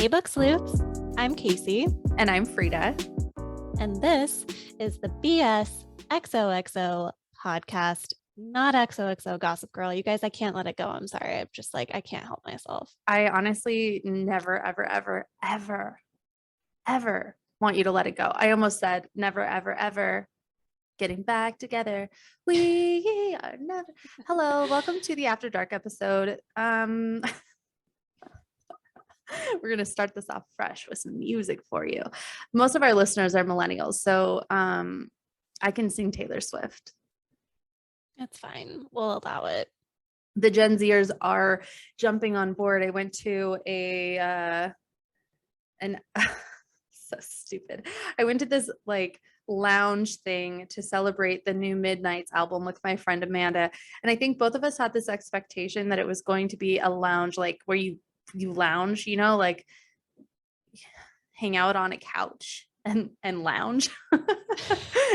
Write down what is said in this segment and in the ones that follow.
Hey, Book Sleuths. I'm Casey. And I'm Frida. And this is the BS XOXO podcast, not XOXO Gossip Girl. You guys, I can't let it go. I'm sorry. I'm just like, I can't help myself. I honestly never, ever want you to let it go. I almost said never, ever getting back together. We are never. Hello, welcome to the After Dark episode. We're going to start this off fresh with some music for you. Most of our listeners are millennials, so I can sing Taylor Swift. That's fine. We'll allow it. The Gen Zers are jumping on board. I went to so stupid. I went to this like lounge thing to celebrate the new Midnights album with my friend Amanda. And I think both of us had this expectation that it was going to be a lounge, like where you lounge, you know, like hang out on a couch and lounge.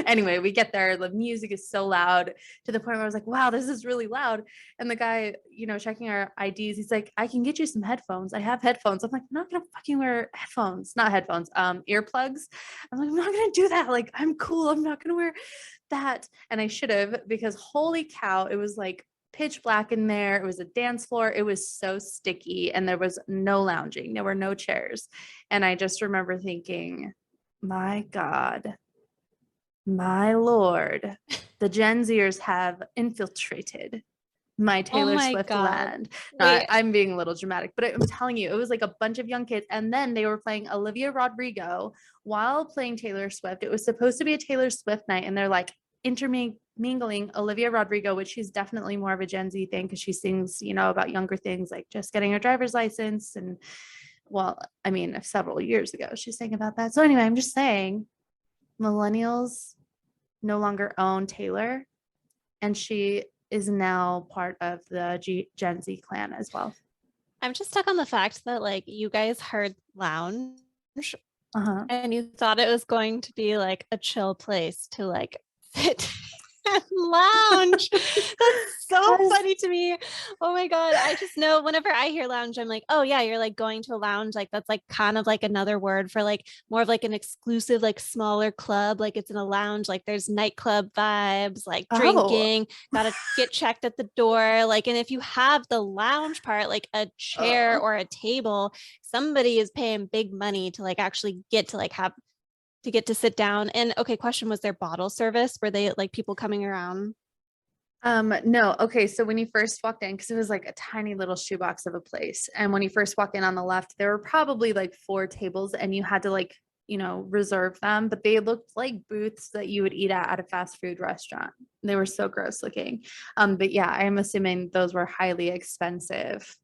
Anyway, we get there, the music is so loud to the point where I was like, wow, this is really loud. And the guy, you know, checking our IDs, he's like, I can get you some headphones. I have headphones. I'm like, I'm not gonna fucking wear headphones, not headphones, earplugs. I'm like, I'm not gonna do that. Like, I'm cool. I'm not gonna wear that. And I should have, because holy cow, it was like pitch black in there. It was a dance floor. It was so sticky and there was no lounging. There were no chairs. And I just remember thinking, my God, my Lord, the Gen Zers have infiltrated my Taylor Swift land. I'm being a little dramatic, but I'm telling you, it was like a bunch of young kids. And then they were playing Olivia Rodrigo while playing Taylor Swift. It was supposed to be a Taylor Swift night. And they're like intermingling Olivia Rodrigo, which she's definitely more of a Gen Z thing because she sings, you know, about younger things like just getting her driver's license. And well, I mean, several years ago, she's saying about that. So anyway, I'm just saying millennials no longer own Taylor, and she is now part of the Gen Z clan as well. I'm just stuck on the fact that like you guys heard lounge and you thought it was going to be like a chill place to like sit and lounge. That's so funny to me. Oh my God. I just know whenever I hear lounge, I'm like, oh yeah, you're like going to a lounge. Like that's like kind of like another word for like more of like an exclusive, like smaller club. Like it's in a lounge, like there's nightclub vibes, like drinking, gotta get checked at the door. Like, and if you have the lounge part, like a chair or a table, somebody is paying big money to like actually get to like have to get to sit down. And okay, question, was there bottle service? Were they like people coming around? No. Okay. So when you first walked in, because it was like a tiny little shoebox of a place. And when you first walk in on the left, there were probably like 4 tables and you had to like, you know, reserve them, but they looked like booths that you would eat at a fast food restaurant. They were so gross looking. But yeah, I'm assuming those were highly expensive.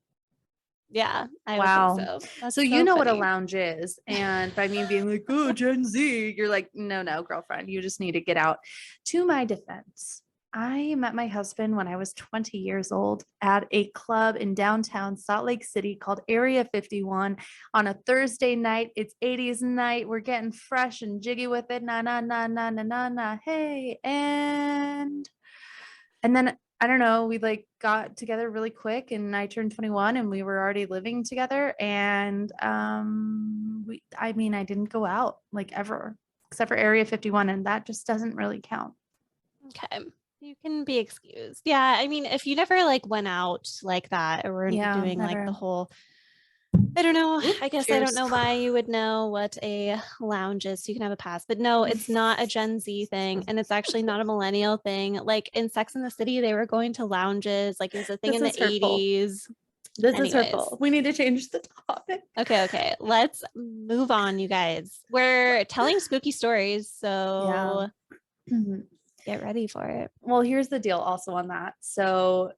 Yeah, I wow. would think so. So you know funny. What a lounge is. And by me being like, oh, Gen Z, you're like, no, girlfriend, you just need to get out. To my defense, I met my husband when I was 20 years old at a club in downtown Salt Lake City called Area 51 on a Thursday night. It's 80s night. We're getting fresh and jiggy with it. Na, na, na, na, na, na, na. Hey. And then I don't know, we like got together really quick and I turned 21 and we were already living together. And I didn't go out like ever except for Area 51. And that just doesn't really count. Okay. You can be excused. Yeah. I mean, if you never like went out like that or were doing never. Like the whole, I don't know. I guess cheers. I don't know why you would know what a lounge is. So you can have a pass, but no, it's not a Gen Z thing. And it's actually not a millennial thing. Like in Sex and the City, they were going to lounges. Like it was a thing in the hurtful. 80s. This is hurtful. We need to change the topic. Okay. Let's move on, you guys. We're telling spooky stories. So get ready for it. Well, here's the deal also on that. So,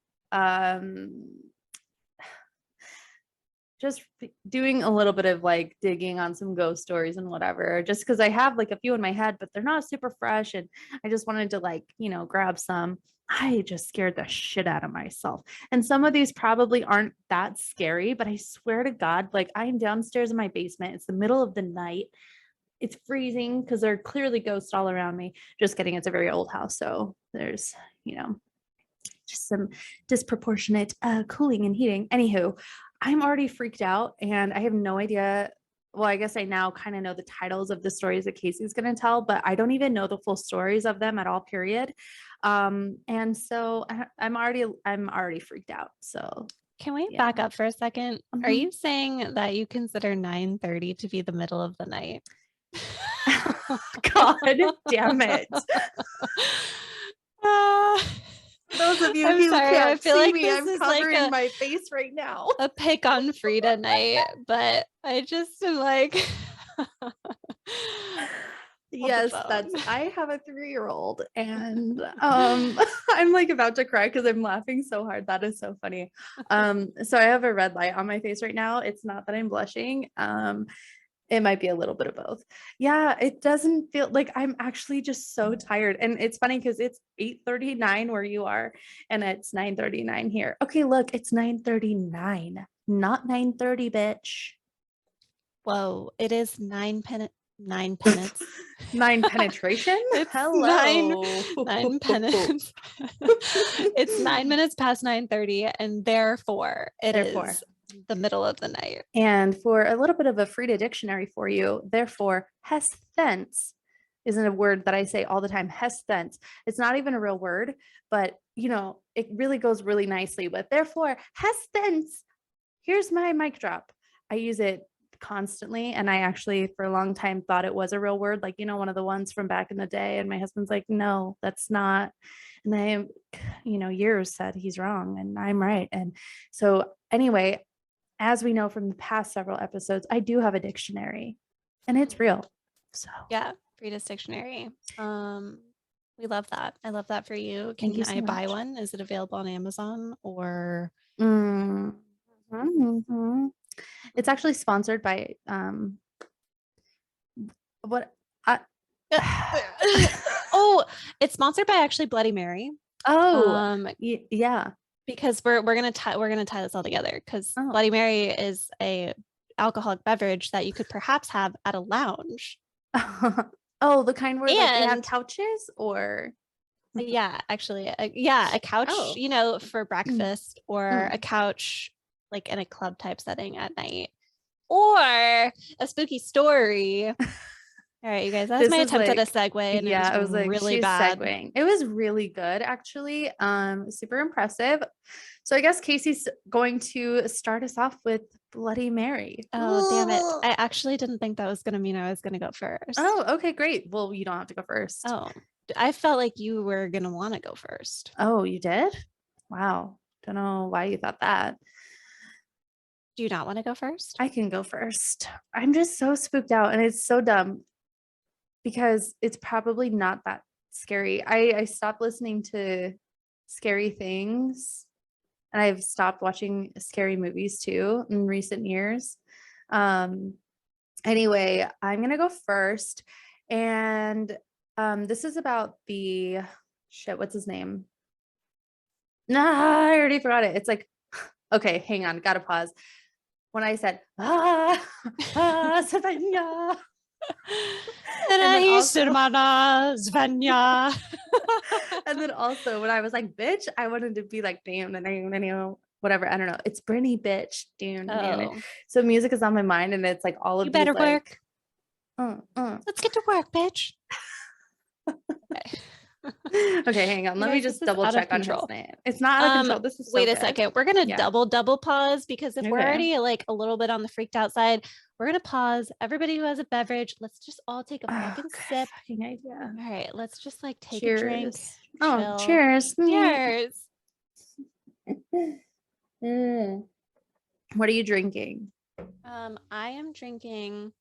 just doing a little bit of like digging on some ghost stories and whatever, just because I have like a few in my head, but they're not super fresh. And I just wanted to like, you know, grab some. I just scared the shit out of myself. And some of these probably aren't that scary, but I swear to God, like I'm downstairs in my basement. It's the middle of the night. It's freezing because there are clearly ghosts all around me. Just kidding. It's a very old house. So there's, you know, just some disproportionate cooling and heating. Anywho, I'm already freaked out and I have no idea. Well, I guess I now kind of know the titles of the stories that Casey's going to tell, but I don't even know the full stories of them at all, period. And so I'm already freaked out. So Can we yeah. back up for a second? Are Mhm. you saying that you consider 9:30 to be the middle of the night? God damn it. For those of you I'm who sorry. I can't feel see like me, this I'm is like covering my face right now. a pick on Frida night, but I just am like, Yes, I have a 3-year-old and I'm like about to cry because I'm laughing so hard. That is so funny. So I have a red light on my face right now. It's not that I'm blushing. It might be a little bit of both. Yeah, it doesn't feel like I'm actually just so tired. And it's funny because it's 8:39 where you are and it's 9:39 here. Okay, look, it's 9:39, not 9:30, bitch. whoa, it is 9 penance. 9 penetration? It's Hello. 9 penance. It's 9 minutes past 9:30, and therefore it is the middle of the night. And for a little bit of a Frida dictionary for you, therefore, hesthence isn't a word that I say all the time. Hesthence. It's not even a real word, but it really goes really nicely with therefore, hesthence. Here's my mic drop. I use it constantly. And I actually, for a long time, thought it was a real word, like, one of the ones from back in the day. And my husband's like, no, that's not. And I, years said he's wrong and I'm right. And so, anyway, as we know from the past several episodes, I do have a dictionary and it's real. So, yeah, Frida's dictionary. We love that. I love that for you. Thank Can you so I buy much. one? Is it available on Amazon or? Mm-hmm. It's actually sponsored by what I Oh, it's sponsored by actually Bloody Mary. Yeah, because we're gonna tie this all together because Bloody Mary is a alcoholic beverage that you could perhaps have at a lounge. Oh, the kind where like they have couches or yeah, actually, a couch, for breakfast, or a couch like in a club type setting at night, or a spooky story. All right, you guys, that's my attempt at a segue, and yeah, it was like, really she's bad. segueing. It was really good, actually. Super impressive. So I guess Casey's going to start us off with Bloody Mary. Oh, damn it. I actually didn't think that was going to mean I was going to go first. Oh, okay, great. Well, you don't have to go first. Oh, I felt like you were going to want to go first. Oh, you did? Wow. Don't know why you thought that. Do you not want to go first? I can go first. I'm just so spooked out and it's so dumb because it's probably not that scary. I stopped listening to scary things and I've stopped watching scary movies too in recent years. Anyway, I'm gonna go first, and this is about the what's his name? Nah, I already forgot it. It's like, okay, hang on, gotta pause. When I said Savannah. And then also when I was like, bitch, I wanted to be like, damn, whatever. I don't know. It's Brittany, bitch. Damn. So music is on my mind and it's like all of you better these, work. Like, let's get to work, bitch. Okay, hang on. Let me just double check on his name. It's not out of control. This is wait a second. We're gonna double pause because if we're already like a little bit on the freaked out side, we're gonna pause. Everybody who has a beverage, let's just all take a fucking sip. Idea. All right, let's just like take cheers. A drink. Oh, chill. Cheers. Cheers. What are you drinking? I am drinking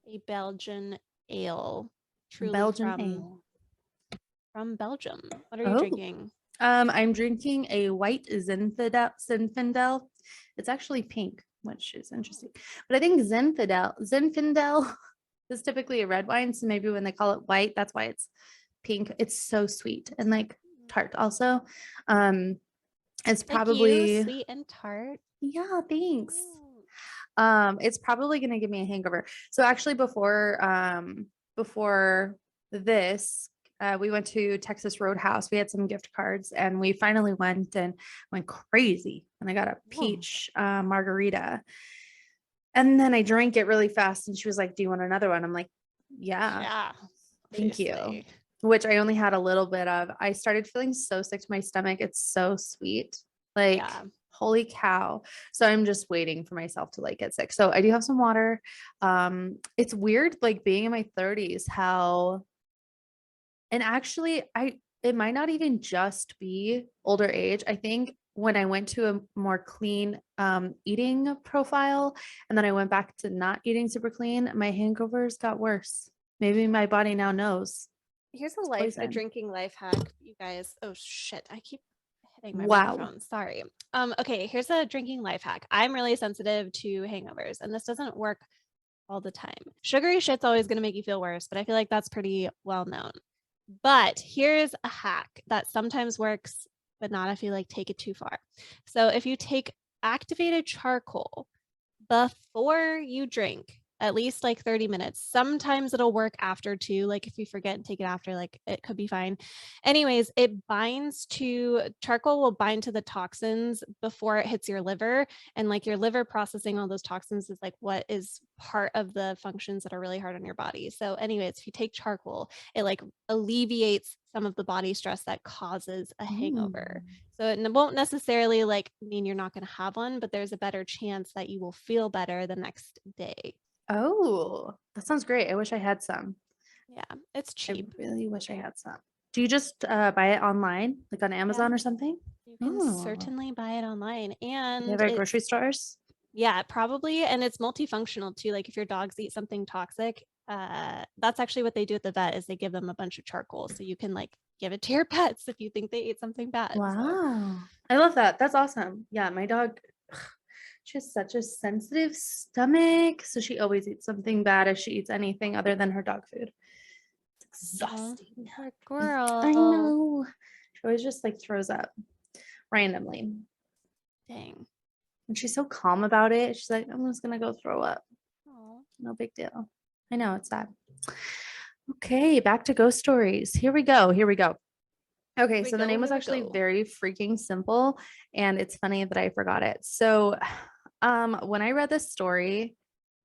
a Belgian ale. Truly Belgian ale. From Belgium. What are you drinking? I'm drinking a white Zinfandel. It's actually pink, which is interesting. But I think Zinfandel is typically a red wine. So maybe when they call it white, that's why it's pink. It's so sweet and like tart also. It's probably sweet and tart. Yeah, thanks. It's probably gonna give me a hangover. So actually before this, We went to Texas Roadhouse. We had some gift cards and we finally went and went crazy. And I got a peach margarita. And then I drank it really fast. And she was like, "Do you want another one?" I'm like, "Yeah, thank you." Which I only had a little bit of. I started feeling so sick to my stomach. It's so sweet. Like, holy cow. So I'm just waiting for myself to like get sick. So I do have some water. It's weird, like being in my 30s, how, and actually it might not even just be older age. I think when I went to a more clean eating profile and then I went back to not eating super clean, my hangovers got worse. Maybe my body now knows. Here's a drinking life hack, you guys. Oh shit, I keep hitting my microphone. Sorry. Okay, here's a drinking life hack. I'm really sensitive to hangovers, and this doesn't work all the time. Sugary shit's always going to make you feel worse, but I feel like that's pretty well known. But here's a hack that sometimes works, but not if you like take it too far. So if you take activated charcoal before you drink, at least like 30 minutes. Sometimes it'll work after too. Like if you forget and take it after, like it could be fine. Anyways, charcoal will bind to the toxins before it hits your liver. And like your liver processing all those toxins is like what is part of the functions that are really hard on your body. So anyways, if you take charcoal, it like alleviates some of the body stress that causes a hangover. So it won't necessarily like mean you're not going to have one, but there's a better chance that you will feel better the next day. Oh, that sounds great. I wish I had some. Yeah, it's cheap. I really wish I had some. Do you just buy it online, like on Amazon or something? You can certainly buy it online. And they have it at grocery stores? Yeah, probably. And it's multifunctional too. Like if your dogs eat something toxic, that's actually what they do at the vet is they give them a bunch of charcoal. So you can like give it to your pets if you think they ate something bad. Wow. I love that. That's awesome. Yeah, my dog, she has such a sensitive stomach. So she always eats something bad if she eats anything other than her dog food. It's exhausting. Poor girl. I know. She always just like throws up randomly. Dang. And she's so calm about it. She's like, "I'm just going to go throw up." Aww. No big deal. I know, it's sad. Okay, back to ghost stories. Here we go. Okay, so the name was actually very freaking simple, and it's funny that I forgot it. So, when I read this story,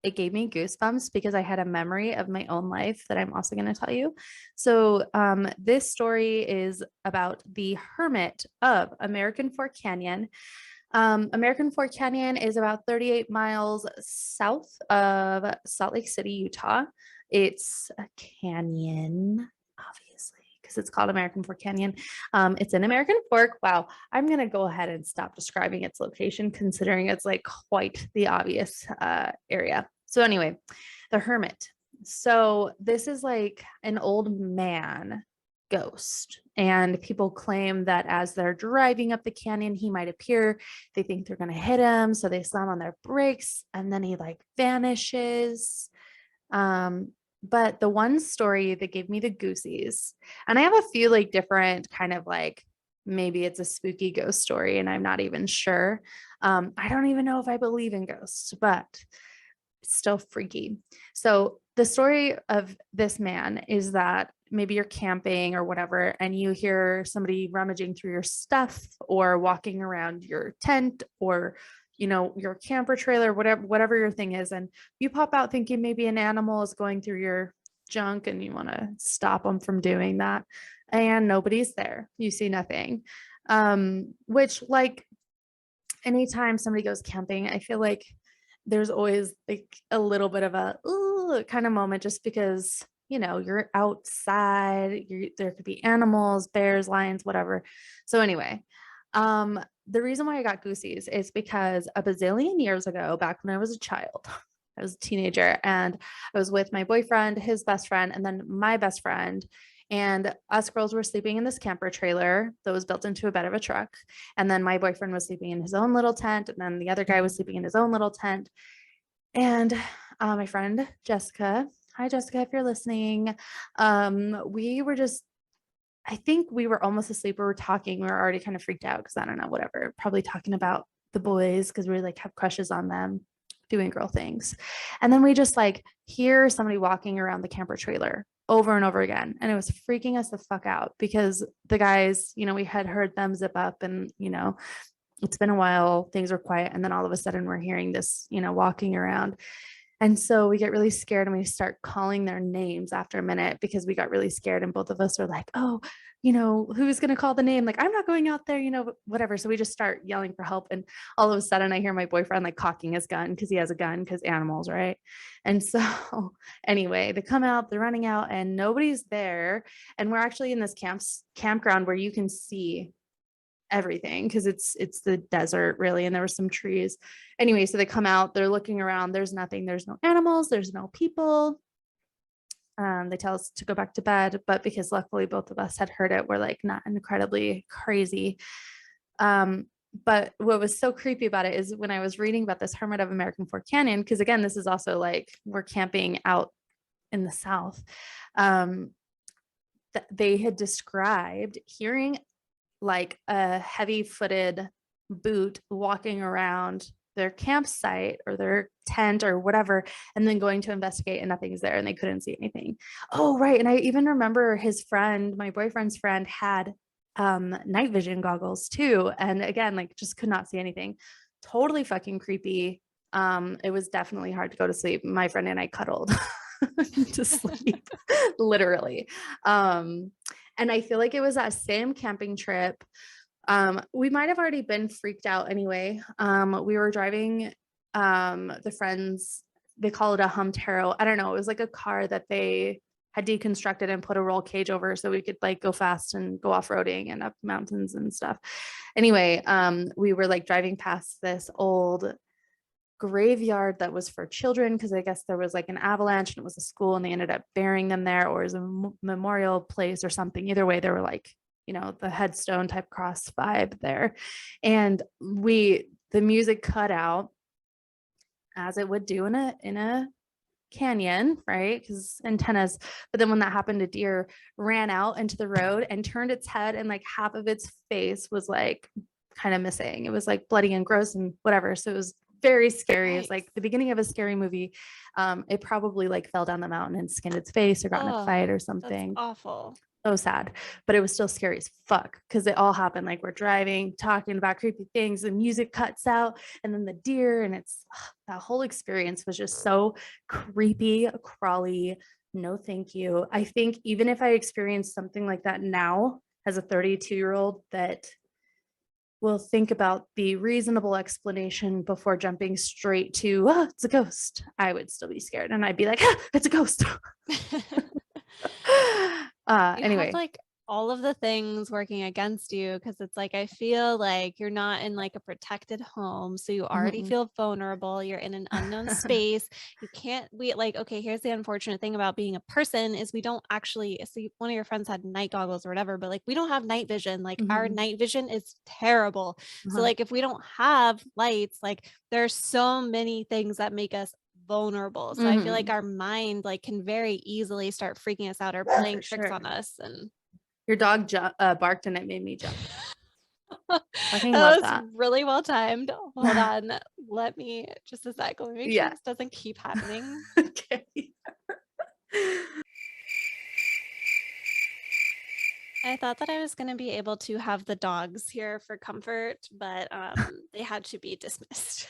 it gave me goosebumps because I had a memory of my own life that I'm also going to tell you. So, this story is about the hermit of American Fork Canyon. American Fork Canyon is about 38 miles south of Salt Lake City, Utah. It's a canyon, obviously, because it's called American Fork Canyon. It's in American Fork. Wow. I'm going to go ahead and stop describing its location, considering it's like quite the obvious area. So anyway, the hermit. So this is like an old man ghost, and people claim that as they're driving up the canyon, he might appear. They think they're going to hit him, so they slam on their brakes, and then he like vanishes. But the one story that gave me the goosies, and I have a few like different kind of like, maybe it's a spooky ghost story and I'm not even sure. I don't even know if I believe in ghosts, but it's still freaky. So the story of this man is that maybe you're camping or whatever, and you hear somebody rummaging through your stuff or walking around your tent or your camper trailer, whatever your thing is. And you pop out thinking maybe an animal is going through your junk and you want to stop them from doing that. And nobody's there. You see nothing. Which like anytime somebody goes camping, I feel like there's always like a little bit of a kind of moment just because, you're outside, there could be animals, bears, lions, whatever. So anyway, the reason why I got goosies is because a bazillion years ago, back when I was a child, I was a teenager, and I was with my boyfriend, his best friend, and then my best friend. And us girls were sleeping in this camper trailer that was built into a bed of a truck. And then my boyfriend was sleeping in his own little tent. And then the other guy was sleeping in his own little tent. And my friend, Jessica, hi, Jessica, if you're listening. We were just, I think we were almost asleep. We were talking. We were already kind of freaked out because I don't know, whatever, probably talking about the boys because we like have crushes on them, doing girl things. And then we just like hear somebody walking around the camper trailer over and over again. And it was freaking us the fuck out because the guys, you know, we had heard them zip up and, you know, it's been a while, things were quiet. And then all of a sudden we're hearing this, you know, walking around. And so we get really scared and we start calling their names after a minute because we got really scared. And both of us are like, oh, you know, who's going to call the name? Like, I'm not going out there, you know, whatever. So we just start yelling for help. And all of a sudden I hear my boyfriend like cocking his gun because he has a gun because animals, right? And so anyway, they come out, they're running out and nobody's there. And we're actually in this campground where you can see everything because it's the desert really, and there were some trees. Anyway, so they come out, they're looking around, there's nothing, there's no animals, there's no people. They tell us to go back to bed, but because luckily both of us had heard it, we're like not incredibly crazy. But what was so creepy about it is when I was reading about this hermit of American Fork Canyon, because again, this is also like we're camping out in the South. They had described hearing like a heavy-footed boot walking around their campsite or their tent or whatever, and then going to investigate and nothing's there and they couldn't see anything. Oh, right. And I even remember his friend, my boyfriend's friend, had night vision goggles too. And again, like just could not see anything. Totally fucking creepy. It was definitely hard to go to sleep. My friend and I cuddled to sleep, literally. And I feel like it was that same camping trip. We might have already been freaked out anyway. We were driving the friends, they call it a Humtaro. I don't know. It was like a car that they had deconstructed and put a roll cage over so we could like go fast and go off-roading and up mountains and stuff. Anyway, we were like driving past this old graveyard that was for children because I guess there was like an avalanche and it was a school and they ended up burying them there, or as a memorial place or something. Either way, they were like, you know, the headstone type cross vibe there. And the music cut out as it would do in a canyon, right? Because antennas. But then when that happened, a deer ran out into the road and turned its head, and like half of its face was like kind of missing. It was like bloody and gross and whatever. So it was very scary. It's like the beginning of a scary movie. It probably like fell down the mountain and skinned its face or got in a fight or something. That's awful. So sad, but it was still scary as fuck because it all happened like we're driving, talking about creepy things, the music cuts out, and then the deer, and it's that whole experience was just so creepy, crawly. No, thank you. I think even if I experienced something like that now as a 32-year-old, that will think about the reasonable explanation before jumping straight to, oh, it's a ghost, I would still be scared and I'd be like, ah, it's a ghost. Anyway, have like all of the things working against you because it's like I feel like you're not in like a protected home, so you already feel vulnerable. You're in an unknown space. You can't okay, here's the unfortunate thing about being a person is we don't actually, so one of your friends had night goggles or whatever, but like we don't have night vision. Like our night vision is terrible. So like if we don't have lights, like there's so many things that make us vulnerable. So I feel like our mind like can very easily start freaking us out or playing tricks on us. And your dog barked and it made me jump. Fucking love that. Really well timed. Hold on. Let me just a sec. Let me make sure this doesn't keep happening. Okay. I thought that I was going to be able to have the dogs here for comfort, but they had to be dismissed.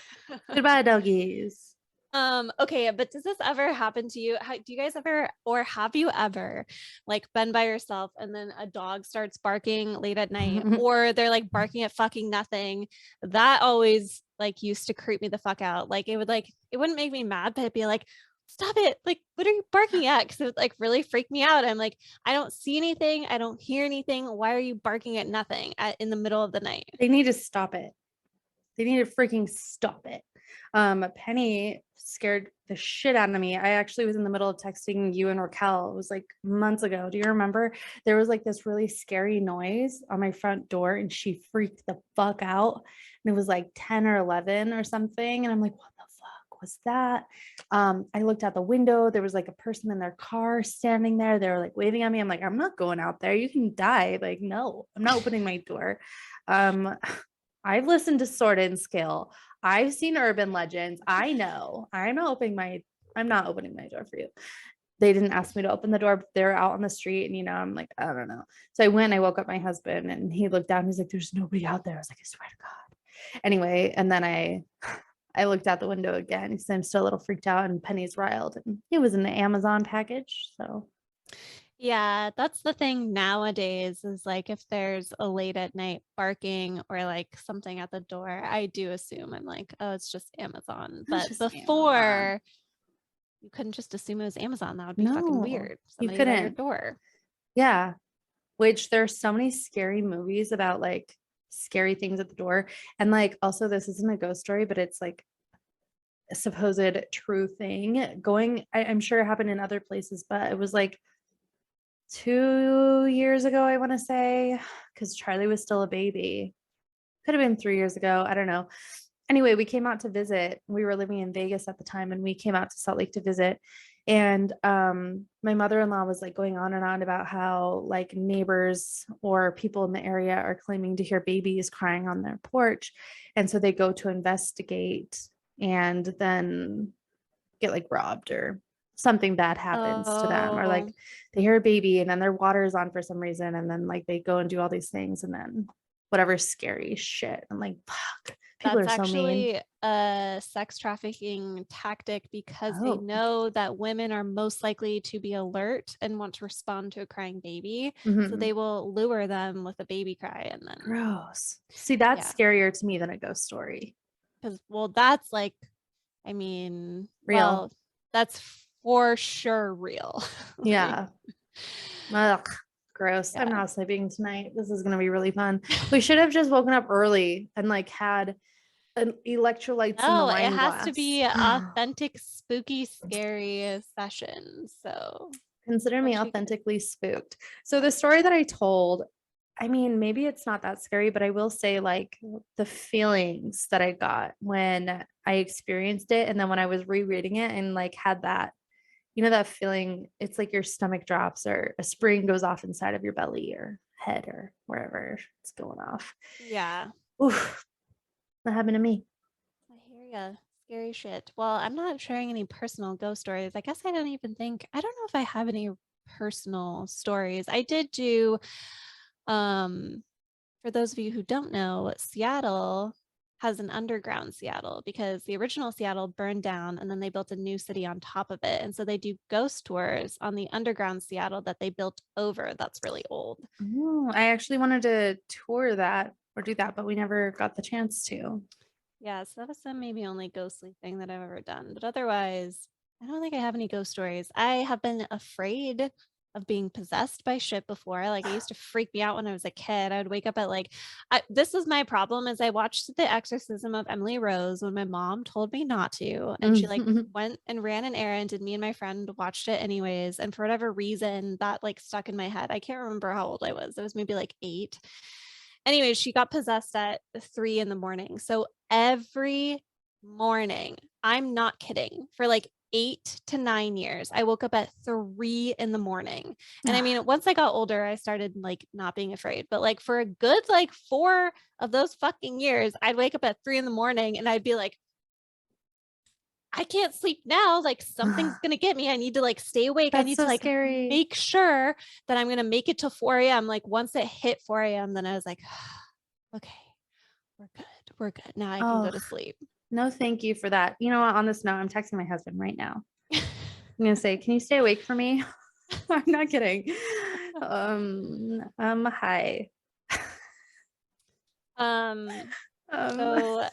Goodbye, doggies. Okay, but does this ever happen to you? Do you guys ever, or have you ever like been by yourself and then a dog starts barking late at night or they're like barking at fucking nothing? That always like used to creep me the fuck out. Like it wouldn't make me mad, but it'd be like, stop it. Like, what are you barking at? Because it like really freaked me out. I'm like, I don't see anything. I don't hear anything. Why are you barking at nothing in the middle of the night? They need to stop it. They need to freaking stop it. Penny scared the shit out of me. I actually was in the middle of texting you and Raquel. It was like months ago. Do you remember? There was like this really scary noise on my front door and she freaked the fuck out. And it was like 10 or 11 or something. And I'm like, what the fuck was that? I looked out the window. There was like a person in their car standing there. They were like waving at me. I'm like, I'm not going out there. You can die. Like, no, I'm not opening my door. I've listened to Sword and Scale. I've seen urban legends. I know. I'm not opening my door for you. they didn't ask me to open the door, but they're out on the street. And, I'm like, I don't know. So I went, I woke up my husband and he looked down. He's like, there's nobody out there. I was like, I swear to God. Anyway. And then I looked out the window again because I'm still a little freaked out, and Penny's riled, and it was an Amazon package. So yeah, that's the thing nowadays is like if there's a late at night barking or like something at the door, I do assume I'm like, oh, it's just Amazon. But before Amazon. You couldn't just assume it was Amazon. That would be fucking weird. Somebody at your door. Yeah. Which there's so many scary movies about like scary things at the door. And like also this isn't a ghost story, but it's like a supposed true thing I'm sure it happened in other places, but it was like 2 years ago, I want to say, because Charlie was still a baby. Could have been 3 years ago. I don't know. Anyway, we came out to visit. We were living in Vegas at the time, and we came out to Salt Lake to visit. And my mother-in-law was like going on and on about how like neighbors or people in the area are claiming to hear babies crying on their porch. And so they go to investigate and then get like robbed or something bad happens to them, or like they hear a baby and then their water is on for some reason, and then like they go and do all these things, and then whatever scary shit. I'm like, fuck, people are so mean. That's actually a sex trafficking tactic because they know that women are most likely to be alert and want to respond to a crying baby. So they will lure them with a baby cry, and then gross. See, that's scarier to me than a ghost story. Because that's like, I mean, real. Well, that's for sure real. Yeah. Ugh, gross. Yeah. I'm not sleeping tonight. This is gonna be really fun. We should have just woken up early and like had an electrolytes in the wine glass. It has to be authentic, spooky, scary sessions. So consider me authentically spooked. So the story that I told, I mean, maybe it's not that scary, but I will say like the feelings that I got when I experienced it. And then when I was rereading it and like had that, that feeling, it's like your stomach drops or a spring goes off inside of your belly or head or wherever it's going off. Yeah. Oof. That happened to me. I hear ya. Scary shit. Well, I'm not sharing any personal ghost stories. I guess I don't know if I have any personal stories. I did do, for those of you who don't know, Seattle has an underground Seattle because the original Seattle burned down and then they built a new city on top of it. And so they do ghost tours on the underground Seattle that they built over. That's really old. Oh, I actually wanted to tour that or do that, but we never got the chance to. Yeah, so that was the maybe only ghostly thing that I've ever done. But otherwise, I don't think I have any ghost stories. I have been afraid of being possessed by shit before. Like it used to freak me out when I was a kid. I would wake up at like, this is my problem is I watched The Exorcism of Emily Rose when my mom told me not to. And she like went and ran an errand and me and my friend watched it anyways. And for whatever reason that like stuck in my head. I can't remember how old I was. I was maybe like 8. Anyways, she got possessed at 3 a.m. So every morning, I'm not kidding, for like 8 to 9 years, I woke up at 3 a.m. And I mean, once I got older, I started like not being afraid, but like for a good like 4 of those fucking years, I'd wake up at 3 a.m. and I'd be like, I can't sleep now. Like something's going to get me. I need to like stay awake. That's I need so to like scary. make sure that I'm going to make it to 4 a.m. Like once it hit 4 a.m., then I was like, okay, we're good. We're good. Now I can go to sleep. No, thank you for that. You know what? On this note, I'm texting my husband right now. I'm going to say, can you stay awake for me? I'm not kidding. Hi. So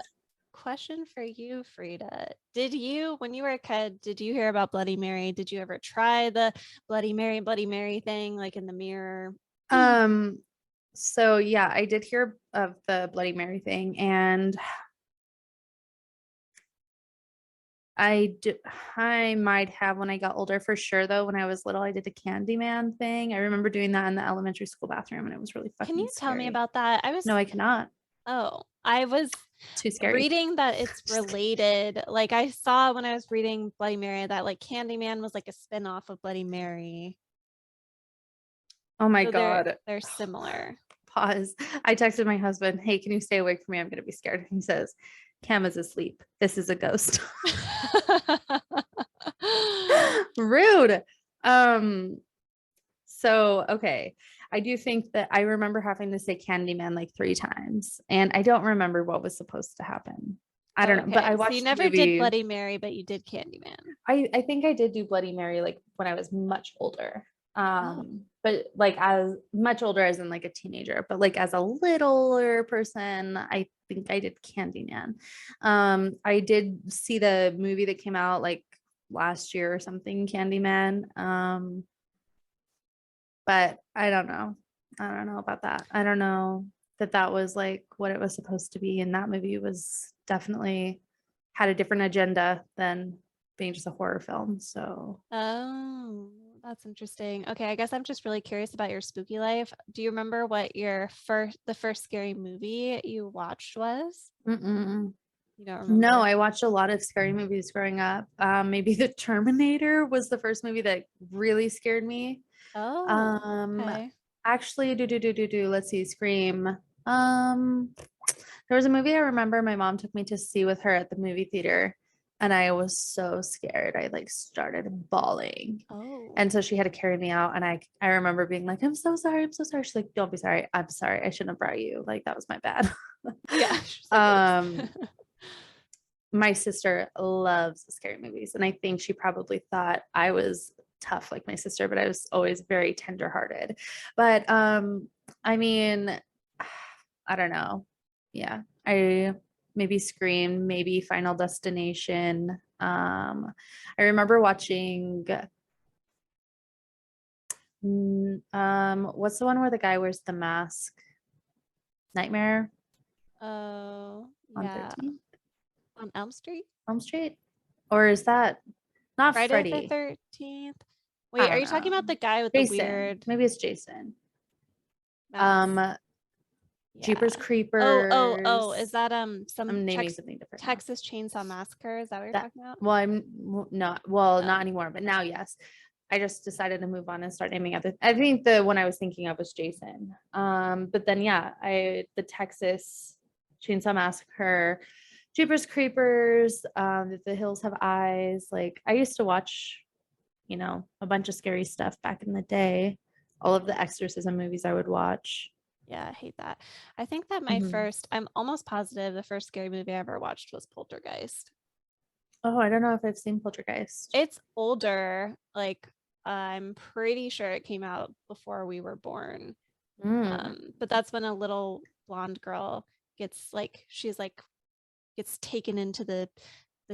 question for you, Frida. When you were a kid, did you hear about Bloody Mary? Did you ever try the Bloody Mary thing, like in the mirror? So yeah, I did hear of the Bloody Mary thing, and I might have when I got older for sure. Though when I was little, I did the Candyman thing. I remember doing that in the elementary school bathroom, and it was really fucking. Can you scary. tell me about that? No, I cannot. Oh, I was too scary. Reading that it's related. Like I saw when I was reading Bloody Mary that like Candyman was like a spinoff of Bloody Mary. Oh my God. They're similar. Pause. I texted my husband, hey, can you stay awake for me? I'm going to be scared. And he says, Cam is asleep. This is a ghost. Rude. So, okay. I do think that I remember having to say Candyman like 3 times, and I don't remember what was supposed to happen. I don't know, but I Okay, so you watched the never did movie. Bloody Mary, but you did Candyman. I think I did do Bloody Mary like when I was much older. Oh. But like as much older as in like a teenager, but like as a littler person, I think I did Candyman. I did see the movie that came out like last year or something, Candyman. But I don't know. I don't know about that. I don't know that that was like what it was supposed to be. And that movie was definitely had a different agenda than being just a horror film. So, Oh, that's interesting. Okay, I guess I'm just really curious about your spooky life. Do you remember what the first scary movie you watched was? mm-mm. You don't No, remember? I watched a lot of scary movies growing up. Maybe The Terminator was the first movie that really scared me. Oh, Um, okay. actually, let's see, Scream. Um, there was a movie I remember my mom took me to see with her at the movie theater, and I was so scared. I like started bawling. Oh, And so she had to carry me out. And I remember being like, I'm so sorry. I'm so sorry. She's like, don't be sorry. I'm sorry. I shouldn't have brought you. Like, that was my bad. yeah. She's like, oops. um, my sister loves scary movies. And I think she probably thought I was tough like my sister, but I was always very tenderhearted. But I mean, I don't know. Yeah. I maybe Scream, maybe Final Destination. I remember watching what's the one where the guy wears the mask? Nightmare Oh, on yeah. 13th On Elm Street? Elm Street? Or is that not Friday the Freddy? 13th. I Wait, are don't you talking know. about the guy with the Jason. weird Maybe it's Jason. mask? Um, Yeah. Jeepers Oh, is Creepers. that I'm naming something different now. Texas Chainsaw Massacre? Is that what you're That talking about? well, I'm not well, not Oh, anymore, but now yes. I just decided to move on and start naming other. I think the one I was thinking of was Jason. But then yeah, the Texas Chainsaw Massacre, Jeepers Creepers, The Hills Have Eyes. Like I used to watch, a bunch of scary stuff back in the day. All of the exorcism movies I would watch. yeah, I hate that. I think that Mhm. I'm almost positive the first scary movie I ever watched was Poltergeist. Oh, I don't know if I've seen Poltergeist. It's older. Like, I'm pretty sure it came out before we were born. Mm. But that's when a little blonde girl she's like gets taken into the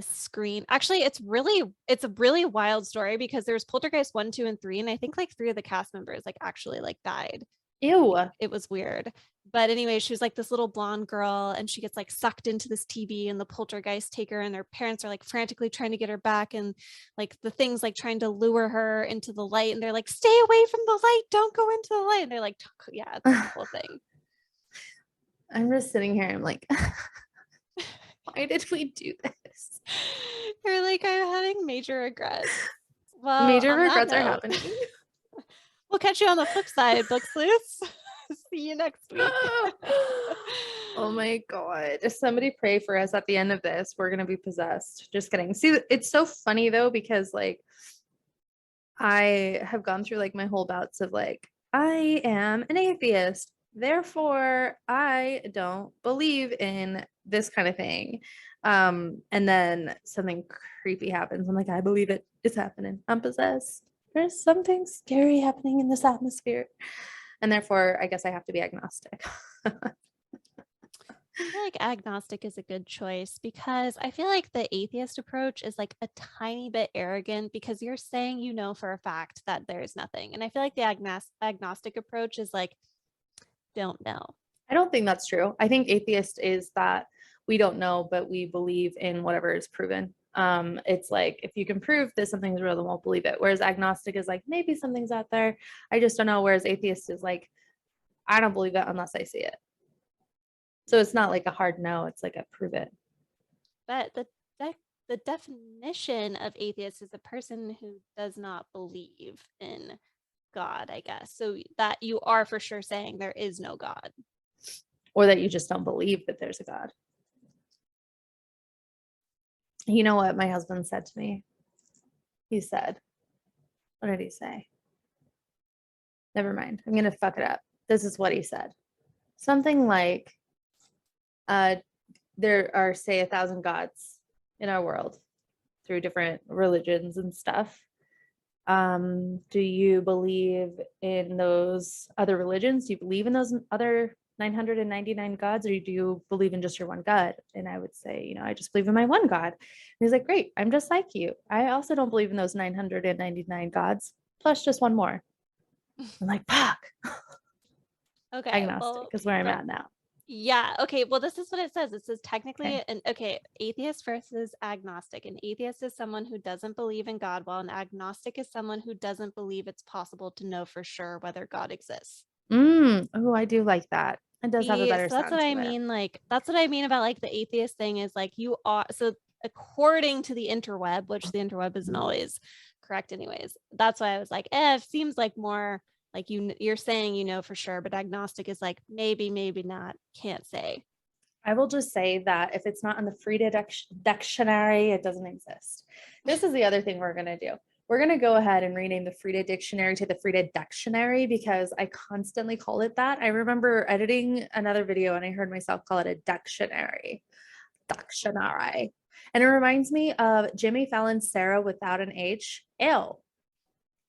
screen. Actually, it's a really wild story because there's Poltergeist 1, 2, and 3, and I think like 3 of the cast members like actually like died. Ew. It was weird. But anyway, she was like this little blonde girl and she gets like sucked into this TV and the poltergeist take her and their parents are like frantically trying to get her back and like the things like trying to lure her into the light and they're like, stay away from the light, don't go into the light. And they're like, yeah, it's like a whole thing. I'm just sitting here. I'm like, why did we do this? You're like, I'm having major regrets. Well, Major on that regrets are note, happening. we'll catch you on the flip side, Book Sleuths. See you next week. Oh my God. If somebody pray for us at the end of this, we're going to be possessed. Just kidding. See, it's so funny though, because like I have gone through like my whole bouts of like, I am an atheist. Therefore, I don't believe in this kind of thing. And then something creepy happens. I'm like, I believe it. It's happening. I'm possessed. There's something scary happening in this atmosphere. And therefore, I guess I have to be agnostic. I feel like agnostic is a good choice because I feel like the atheist approach is like a tiny bit arrogant because you're saying you know for a fact that there's nothing. And I feel like the agnostic approach is like, don't know. I don't think that's true. I think atheist is that we don't know, but we believe in whatever is proven. It's like if you can prove that something's real, then we'll believe it. Whereas agnostic is like maybe something's out there. I just don't know. Whereas atheist is like, I don't believe it unless I see it. So it's not like a hard no. It's like a prove it. But the definition of atheist is a person who does not believe in God, I guess. So that you are for sure saying there is no God. Or that you just don't believe that there's a God. You know what my husband said to me? He said, What did he say? Never mind. I'm going to fuck it up. This is what he said. Something like, there are, say, 1,000 gods in our world through different religions and stuff. Do you believe in those other religions? Do you believe in those other 999 gods, or do you believe in just your one God? And I would say, I just believe in my one God. And he's like, great, I'm just like you. I also don't believe in those 999 gods, plus just one more. I'm like, fuck. Okay. Agnostic is where I'm at now. Yeah. Okay. Well, this is what it says. It says technically, atheist versus agnostic. An atheist is someone who doesn't believe in God, while an agnostic is someone who doesn't believe it's possible to know for sure whether God exists. Oh, I do like that. It does have a better So that's sound what to I it. mean. Like, that's what I mean about like the atheist thing is like you are. So according to the interweb, which the interweb isn't always correct anyways, that's why I was like, it seems like more like you're saying, for sure, but agnostic is like maybe not, can't say. I will just say that if it's not in the Frida dictionary, it doesn't exist. This is the other thing we're going to do. We're going to go ahead and rename the Frida dictionary to the Frida dictionary because I constantly call it that. I remember editing another video and I heard myself call it a dictionary. Dictionary. And it reminds me of Jimmy Fallon's Sarah without an H. Ew.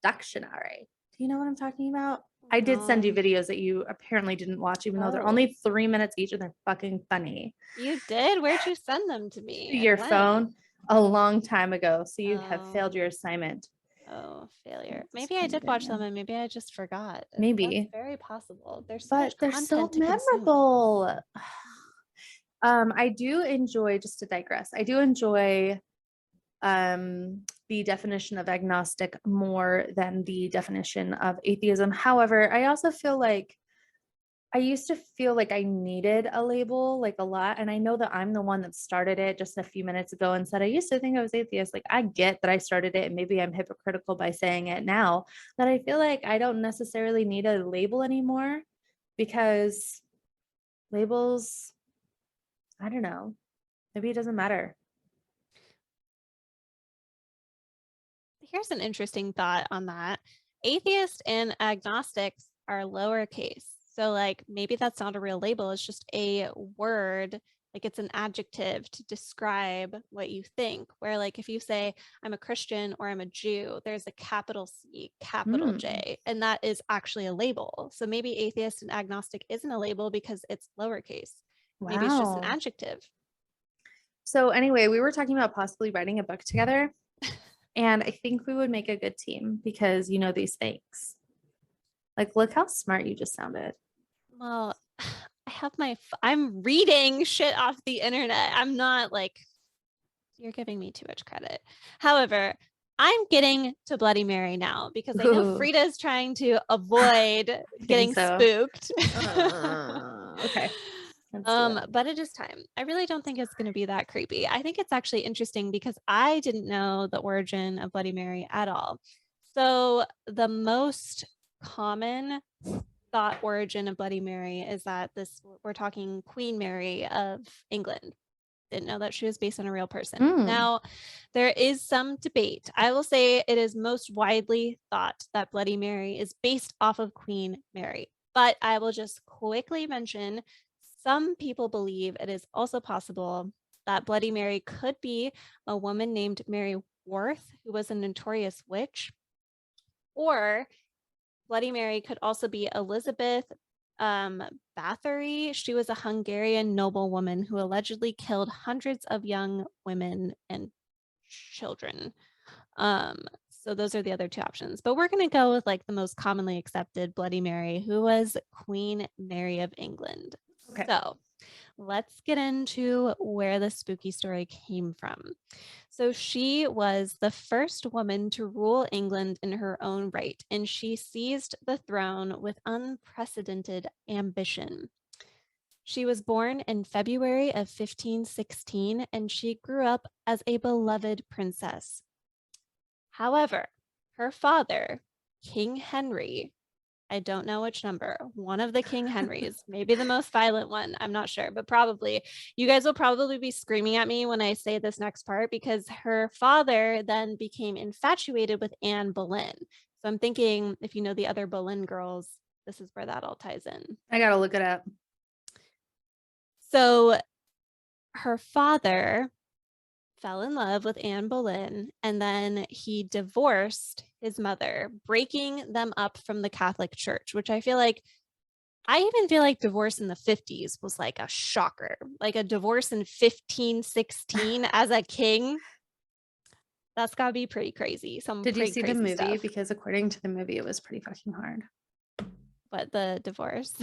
Dictionary. Do you know what I'm talking about? I did send you videos that you apparently didn't watch, even though they're only 3 minutes each and they're fucking funny. You did? Where'd you send them to me? Your phone a long time ago. So you have failed your assignment. Oh, failure. Maybe I did watch them and maybe I just forgot. Maybe. That's very possible. There's so much content so memorable. I do enjoy, just to digress, I do enjoy the definition of agnostic more than the definition of atheism. However, I also feel like I used to feel like I needed a label like a lot. And I know that I'm the one that started it just a few minutes ago and said, I used to think I was atheist. Like, I get that I started it and maybe I'm hypocritical by saying it now, that I feel like I don't necessarily need a label anymore because labels, I don't know, maybe it doesn't matter. Here's an interesting thought on that. Atheist and agnostics are lowercase. So like maybe that's not a real label. It's just a word, like it's an adjective to describe what you think. Where like if you say I'm a Christian or I'm a Jew, there's a capital C, capital J, and that is actually a label. So maybe atheist and agnostic isn't a label because it's lowercase. Wow. Maybe it's just an adjective. So anyway, we were talking about possibly writing a book together. And I think we would make a good team because you know these things. Like, look how smart you just sounded. Well, I'm reading shit off the internet. I'm not like, you're giving me too much credit. However, I'm getting to Bloody Mary now because I know Frida's trying to avoid getting spooked. Okay. But it is time. I really don't think it's going to be that creepy. I think it's actually interesting because I didn't know the origin of Bloody Mary at all. So the most common thought origin of Bloody Mary is that we're talking Queen Mary of England. Didn't know that she was based on a real person. Now, there is some debate. I will say it is most widely thought that Bloody Mary is based off of Queen Mary. But I will just quickly mention some people believe it is also possible that Bloody Mary could be a woman named Mary Worth, who was a notorious witch, or Bloody Mary could also be Elizabeth Bathory. She was a Hungarian noblewoman who allegedly killed hundreds of young women and children. So those are the other two options, but we're going to go with like the most commonly accepted Bloody Mary, who was Queen Mary of England. Okay. So let's get into where the spooky story came from. So she was the first woman to rule England in her own right, and she seized the throne with unprecedented ambition. She was born in February of 1516, and she grew up as a beloved princess. However, her father, King Henry, I don't know which number, one of the King Henrys, maybe the most violent one, I'm not sure, but probably. You guys will probably be screaming at me when I say this next part because her father then became infatuated with Anne Boleyn. So I'm thinking if you know the other Boleyn girls, this is where that all ties in. I gotta look it up. So her father fell in love with Anne Boleyn, and then he divorced his mother, breaking them up from the Catholic Church, which I even feel like divorce in the 50s was like a shocker. Like a divorce in 1516 as a king. That's gotta be pretty crazy. Did you see the movie? Stuff. Because according to the movie, it was pretty fucking hard. But the divorce.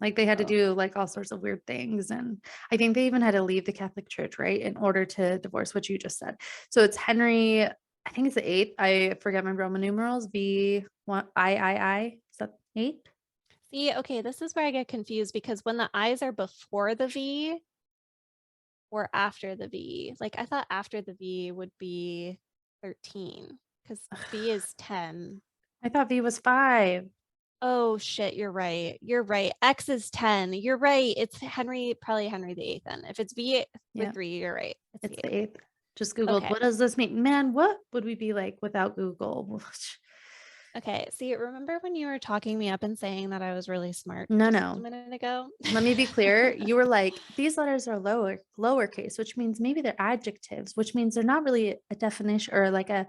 Like they had to do like all sorts of weird things. And I think they even had to leave the Catholic Church, right? In order to divorce, what you just said. So it's Henry, I think it's the 8th. I forget my Roman numerals. V I. Is that 8? See, okay, this is where I get confused because when the I's are before the V or after the V, like I thought after the V would be 13 because V is 10. I thought V was 5. Oh shit, you're right. You're right. X is 10. You're right. It's probably Henry the 8th then. If it's V with 3, you're right. It's the 8th. Just Googled, okay. What does this mean? Man, what would we be like without Google? Okay, see, remember when you were talking me up and saying that I was really smart No. a minute ago? Let me be clear. You were like, these letters are lowercase, which means maybe they're adjectives, which means they're not really a definition or like a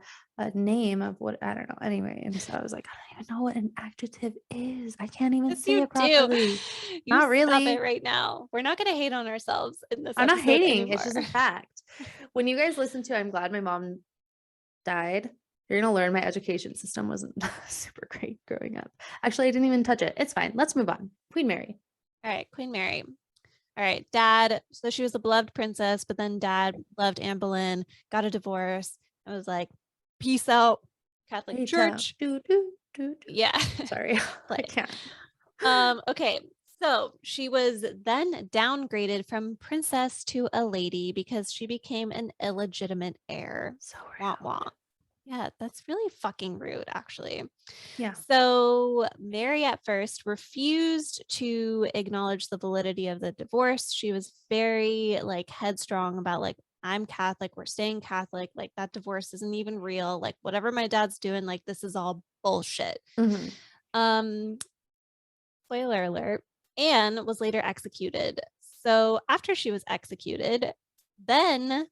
name of what, I don't know. Anyway, and so I was like, I don't even know what an adjective is. I can't even say it properly. Not really. Stop it right now. We're not going to hate on ourselves in this I'm not hating. anymore. It's just a fact. When you guys listen to I'm glad my mom died, you're going to learn my education system wasn't super great growing up. Actually, I didn't even touch it. It's fine. Let's move on. Queen Mary. All right, Queen Mary. All right, dad. So she was a beloved princess, but then dad loved Anne Boleyn, got a divorce, and was like, peace out, Catholic Church. Yeah. Sorry. I can't. Okay. So she was then downgraded from princess to a lady because she became an illegitimate heir. So wah, wah. Yeah, that's really fucking rude, actually. Yeah. So Mary at first refused to acknowledge the validity of the divorce. She was very like headstrong about like, I'm Catholic, we're staying Catholic, like that divorce isn't even real. Like whatever my dad's doing, like this is all bullshit. Spoiler alert, Anne was later executed. So after she was executed, then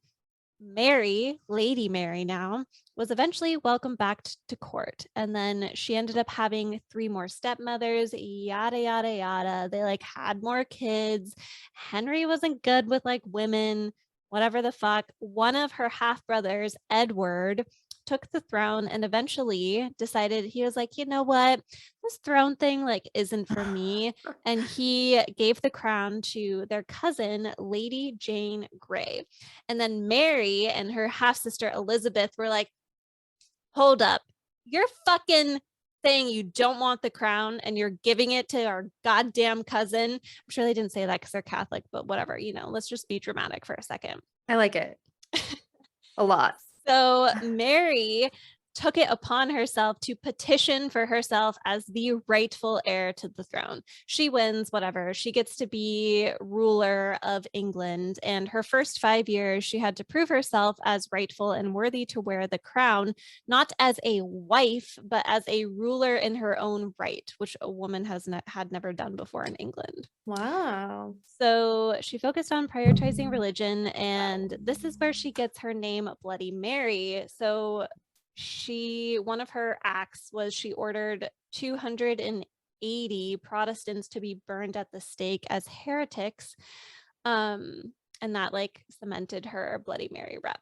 Mary, Lady Mary now, was eventually welcomed back to court. And then she ended up having 3 more stepmothers, yada, yada, yada. They like had more kids. Henry wasn't good with like women, whatever the fuck. One of her half brothers, Edward, took the throne and eventually decided he was like, you know what, this throne thing like isn't for me. And he gave the crown to their cousin, Lady Jane Grey. And then Mary and her half sister Elizabeth were like, hold up, you're fucking saying you don't want the crown and you're giving it to our goddamn cousin. I'm sure they didn't say that because they're Catholic, but whatever, you know, let's just be dramatic for a second. I like it a lot. So Mary took it upon herself to petition for herself as the rightful heir to the throne. She wins, whatever. She gets to be ruler of England. And her first 5 years, she had to prove herself as rightful and worthy to wear the crown, not as a wife, but as a ruler in her own right, which a woman had never done before in England. Wow. So she focused on prioritizing religion, and this is where she gets her name, Bloody Mary. So one of her acts was she ordered 280 Protestants to be burned at the stake as heretics. And that like cemented her Bloody Mary rep.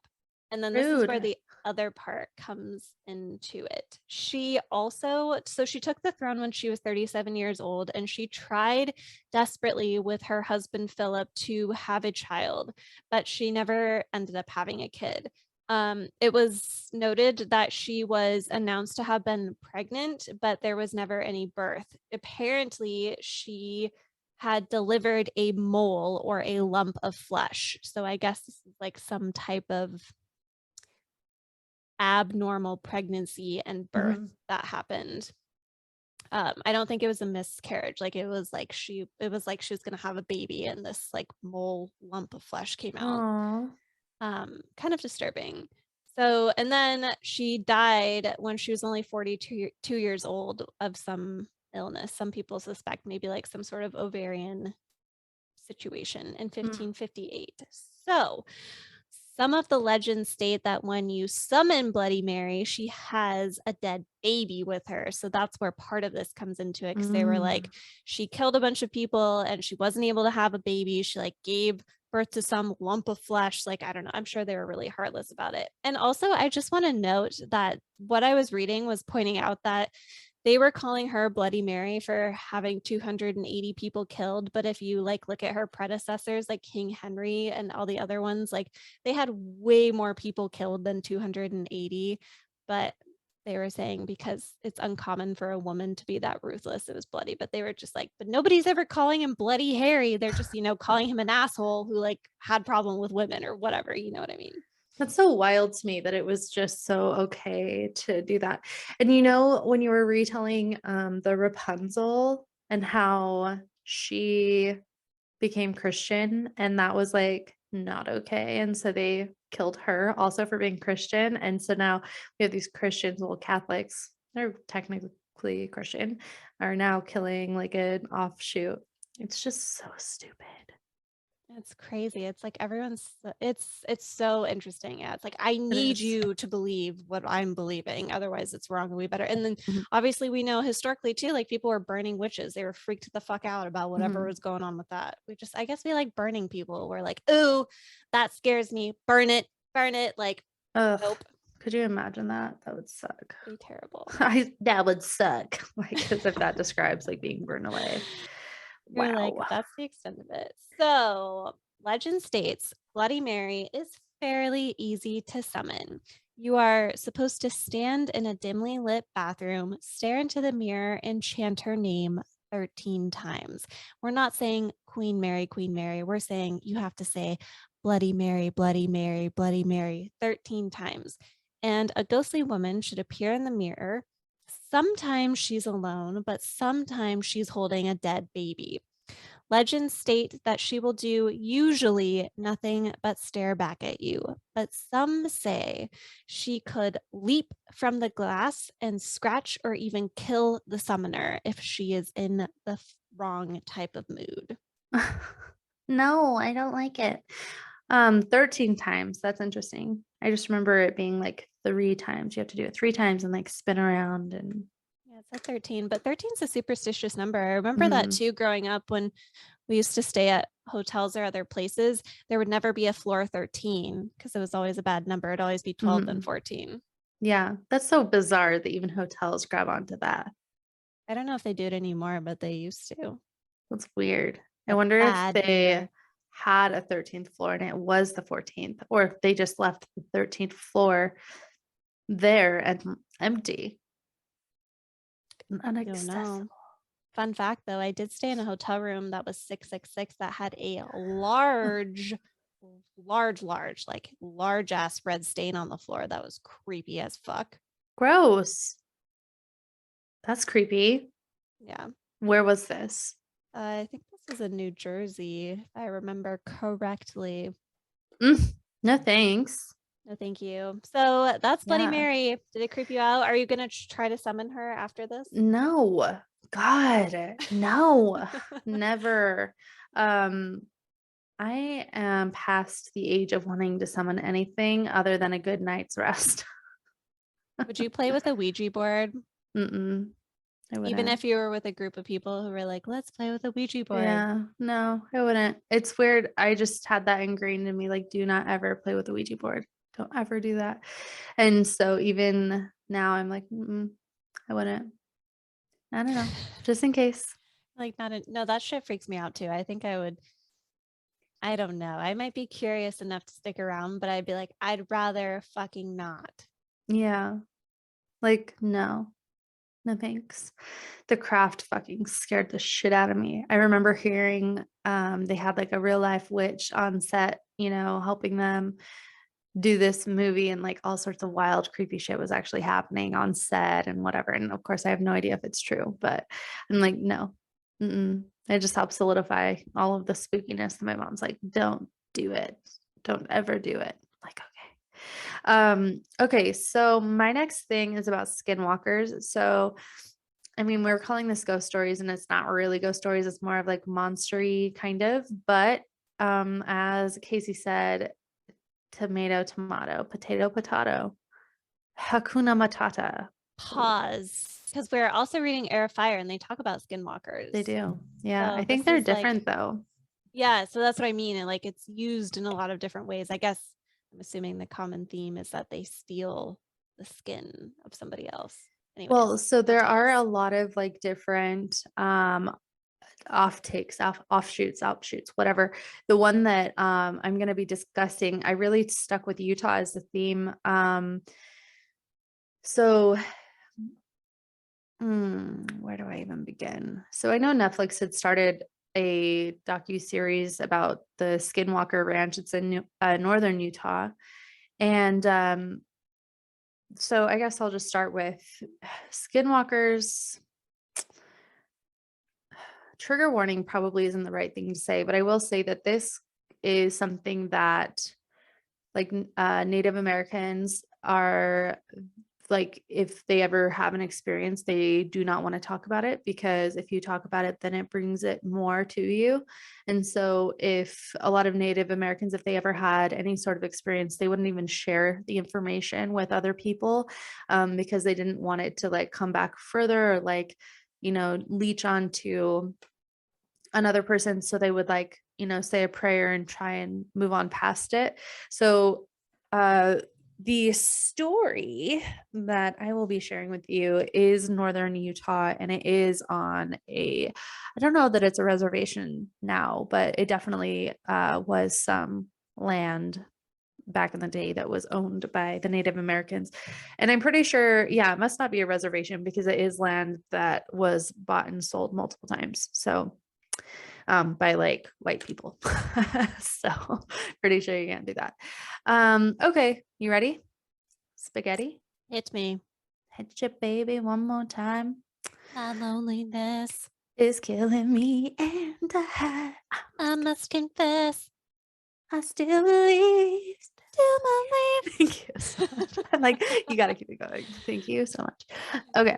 And then this is where the other part comes into it. She took the throne when she was 37 years old, and she tried desperately with her husband Philip to have a child, but she never ended up having a kid. It was noted that she was announced to have been pregnant, but there was never any birth. Apparently, she had delivered a mole or a lump of flesh. So I guess this is like some type of abnormal pregnancy and birth that happened. I don't think it was a miscarriage. Like it was like she was gonna have a baby and this like mole lump of flesh came out. Kind of disturbing. So, and then she died when she was only 42 years old of some illness. Some people suspect maybe like some sort of ovarian situation in Mm. 1558. So, some of the legends state that when you summon Bloody Mary, she has a dead baby with her. So that's where part of this comes into it because they were Mm. like, she killed a bunch of people and she wasn't able to have a baby. She like gave birth to some lump of flesh. Like, I don't know. I'm sure they were really heartless about it. And also, I just want to note that what I was reading was pointing out that they were calling her Bloody Mary for having 280 people killed. But if you like look at her predecessors, like King Henry and all the other ones, like they had way more people killed than 280. But they were saying because it's uncommon for a woman to be that ruthless, it was bloody. But they were just like, but nobody's ever calling him Bloody Harry. They're just, calling him an asshole who like had problem with women or whatever. You know what I mean? That's so wild to me that it was just so okay to do that. And when you were retelling the Rapunzel and how she became Christian and that was like not okay. And so they killed her also for being Christian. And so now we have these Christians, well, Catholics, they're technically Christian, are now killing like an offshoot. It's just so stupid. It's crazy. It's like it's so interesting. Yeah. It's like I It need is. you to believe what I'm believing. Otherwise it's wrong and we better. And then Mhm. obviously we know historically too, like people were burning witches. They were freaked the fuck out about whatever Mhm. was going on with that. I guess we like burning people. We're like, ooh, that scares me. Burn it, burn it. Like, Ugh. nope. Could you imagine that? That would suck. Pretty terrible. That would suck. Like as if that describes like being burned away. You're like, Wow. that's the extent of it. So, legend states Bloody Mary is fairly easy to summon. You are supposed to stand in a dimly lit bathroom, stare into the mirror, and chant her name 13 times. We're not saying Queen Mary, Queen Mary. We're saying you have to say Bloody Mary, Bloody Mary, Bloody Mary 13 times. And a ghostly woman should appear in the mirror. Sometimes she's alone, but sometimes she's holding a dead baby. Legends state that she will do usually nothing but stare back at you, but some say she could leap from the glass and scratch or even kill the summoner if she is in the wrong type of mood. No, I don't like it. 13 times. That's interesting. I just remember it being like 3 times. You have to do it 3 times and like spin around and Yeah, it's a 13, but 13 is a superstitious number. I remember that Mhm. too growing up when we used to stay at hotels or other places. There would never be a floor 13 because it was always a bad number. It'd always be 12 then Mhm. 14. Yeah, that's so bizarre that even hotels grab onto that. I don't know if they do it anymore, but they used to. That's weird. I A wonder if bad they number. had a 13th floor and it was the 14th, or if they just left the 13th floor there and empty and Don't inaccessible. know. Fun fact though, I did stay in a hotel room that was 666 that had a large ass red stain on the floor. That was creepy as fuck. Gross. That's creepy. Yeah. Where was this? I think this was in New Jersey, if I remember correctly. No, thanks. No, thank you. So that's Bloody Yeah. Mary. Did it creep you out? Are you going to try to summon her after this? No. God, no. Never. Um, I am past the age of wanting to summon anything other than a good night's rest. Would you play with a Ouija board? Mm-mm, I Even wouldn't. if you were with a group of people who were like, let's play with a Ouija board. Yeah, no, I wouldn't. It's weird. I just had that ingrained in me, like, do not ever play with a Ouija board. Don't ever do that. And so even now I'm like, I wouldn't. I don't know. Just in case. Like, no, that shit freaks me out too. I think I would, I don't know. I might be curious enough to stick around, but I'd be like, I'd rather fucking not. Yeah. Like, no. No thanks. The Craft fucking scared the shit out of me. I remember hearing they had like a real life witch on set, helping them do this movie and like all sorts of wild creepy shit was actually happening on set and whatever. And of course I have no idea if it's true, but I'm like, no. It just helps solidify all of the spookiness that my mom's like, don't do it. Don't ever do it. Like, okay. Okay, so my next thing is about skinwalkers. So, I mean, we're calling this ghost stories, and it's not really ghost stories. It's more of like monstery kind of. But as Casey said, tomato, tomato, potato, potato, Hakuna Matata. Pause, because we're also reading Air of Fire, and they talk about They skinwalkers. do. Yeah, So I think this they're is like, different though. yeah. So that's what I mean, and like it's used in a lot of different ways. I guess I'm assuming the common theme is that they steal the skin of somebody else. Well, Anyways, so there are a motifs. lot of like different offshoots, whatever. The one that I'm going to be discussing, I really stuck with Utah as the theme. So where do I even begin? So I know Netflix had started a docu-series about the Skinwalker Ranch. It's in northern Utah. And so I guess I'll just start with Skinwalkers. Trigger warning probably isn't the right thing to say, but I will say that this is something that like Native Americans are like, if they ever have an experience, they do not want to talk about it, because if you talk about it, then it brings it more to you. And so if a lot of Native Americans, if they ever had any sort of experience, they wouldn't even share the information with other people, because they didn't want it to like come back further, or like, leech onto another person. So they would like, say a prayer and try and move on past it. So the story that I will be sharing with you is northern Utah, and it is on I don't know that it's a reservation now, but it definitely was some land back in the day that was owned by the Native Americans. And I'm pretty sure, yeah, it must not be a reservation, because it is land that was bought and sold multiple times. So by like white people. So pretty sure you can't do that. Okay, you ready? Spaghetti? Hit me. Hit your baby one more time. My loneliness. Is killing me, and I must confess. I still believe. Still my life. Thank you so much. I'm like, you gotta keep it going. Thank you so much. Okay.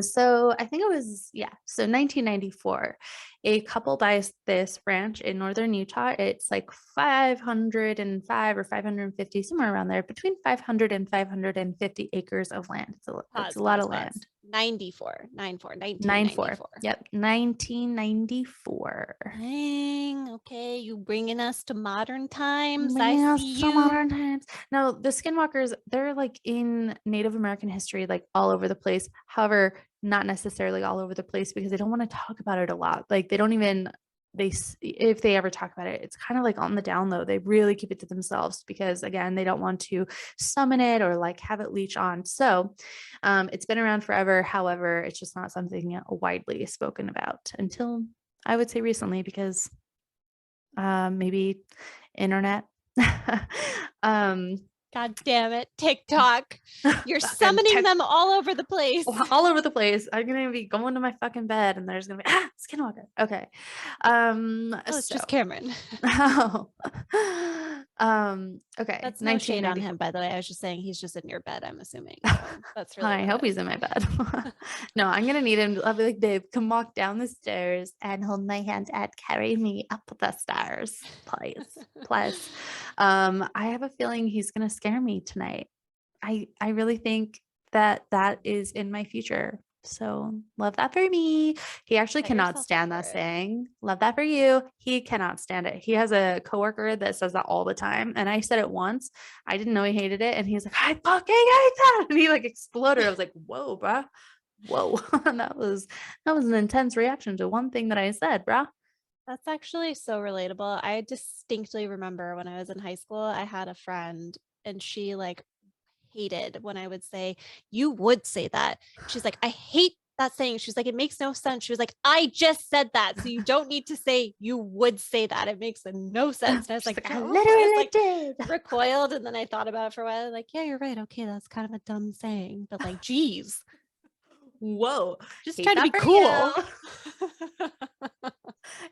So I think it was, so 1994, a couple buys this ranch in northern Utah. It's like 505 or 550, somewhere around there, between 500 and 550 acres of land. It's a lot of land. 94, 1994. Yep, 1994. Dang, okay, you bringing us to modern times. Bringing I us see to you. modern times. Now, the Skinwalkers, they're like in Native American history, like all over the place. However, not necessarily all over the place, because they don't want to talk about it a lot. Like they don't even, if they ever talk about it, it's kind of like on the down low. They really keep it to themselves, because again, they don't want to summon it or like have it leech on. So it's been around forever. However, it's just not something widely spoken about until I would say recently, because maybe internet. God damn it, TikTok. You're summoning them all over the place. All over the place. I'm gonna be going to my fucking bed, and there's gonna be Skinwalker. Okay. It's just Cameron. Okay. That's no shade on him, by the way. I was just saying he's just in your bed, I'm assuming. So that's really I hope he's in my bed. No, I'm gonna need him. I'll be like, babe, come walk down the stairs and hold my hand and carry me up the stairs, please. Plus, I have a feeling he's gonna scare me tonight. I really think that is in my future. So love that for me. He actually cannot stand that saying. Love that for you. He cannot stand it. He has a coworker that says that all the time. And I said it once. I didn't know he hated it. And he's like, I fucking hate that. And he like exploded. I was like, whoa, bruh. Whoa. And that was an intense reaction to one thing that I said, bruh. That's actually so relatable. I distinctly remember when I was in high school, I had a friend and she like hated when I would say, you would say that. She's like, I hate that saying. She's like, it makes no sense. She was like, I just said that. So you don't need to say you would say that. It makes no sense. And I was like, I literally did. Recoiled. And then I thought about it for a while. Like, yeah, you're right. Okay, that's kind of a dumb saying. But like, geez. Whoa. Just trying to be cool.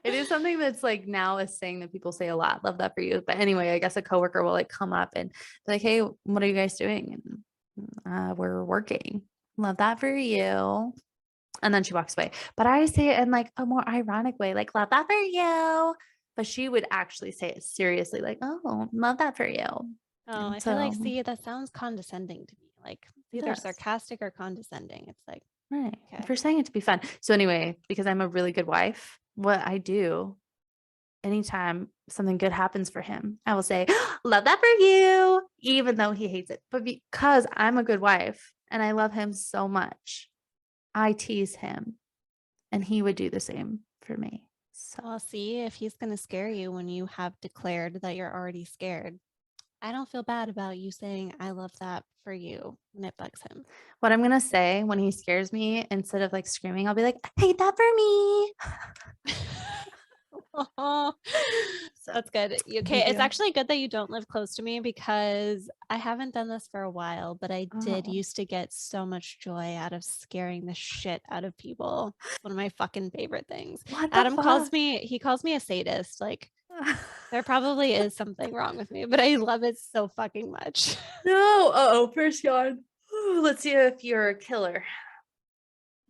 It is something that's like now a saying that people say a lot. Love that for you. But anyway, I guess a coworker will like come up and be like, hey, what are you guys doing? And we're working. Love that for you. And then she walks away. But I say it in like a more ironic way, like, love that for you. But she would actually say it seriously, like, oh, love that for you. Oh, And I feel like, so see, that sounds condescending to me. Like, it's it either does. sarcastic or condescending. It's like, Right. okay. If you're saying it to be fun. So anyway, because I'm a really good wife, what I do anytime something good happens for him, I will say, love that for you, even though he hates it. But because I'm a good wife and I love him so much, I tease him and he would do the same for me. So Well, see, if he's going to scare you when you have declared that you're already scared, I don't feel bad about you saying, I love that for you when it bugs him. what I'm going to say when he scares me, instead of like screaming, I'll be like, hate that for me. Oh, So that's good. we Okay, it's do. actually good that you don't live close to me because I haven't done this for a while, but I did Oh, used to get so much joy out of scaring the shit out of people. It's one of my fucking favorite things. what the Adam calls fuck? me, he calls me a sadist. Like, there probably is something wrong with me, but I love it so fucking much. No. Uh-oh, first yawn. Let's see if you're a killer.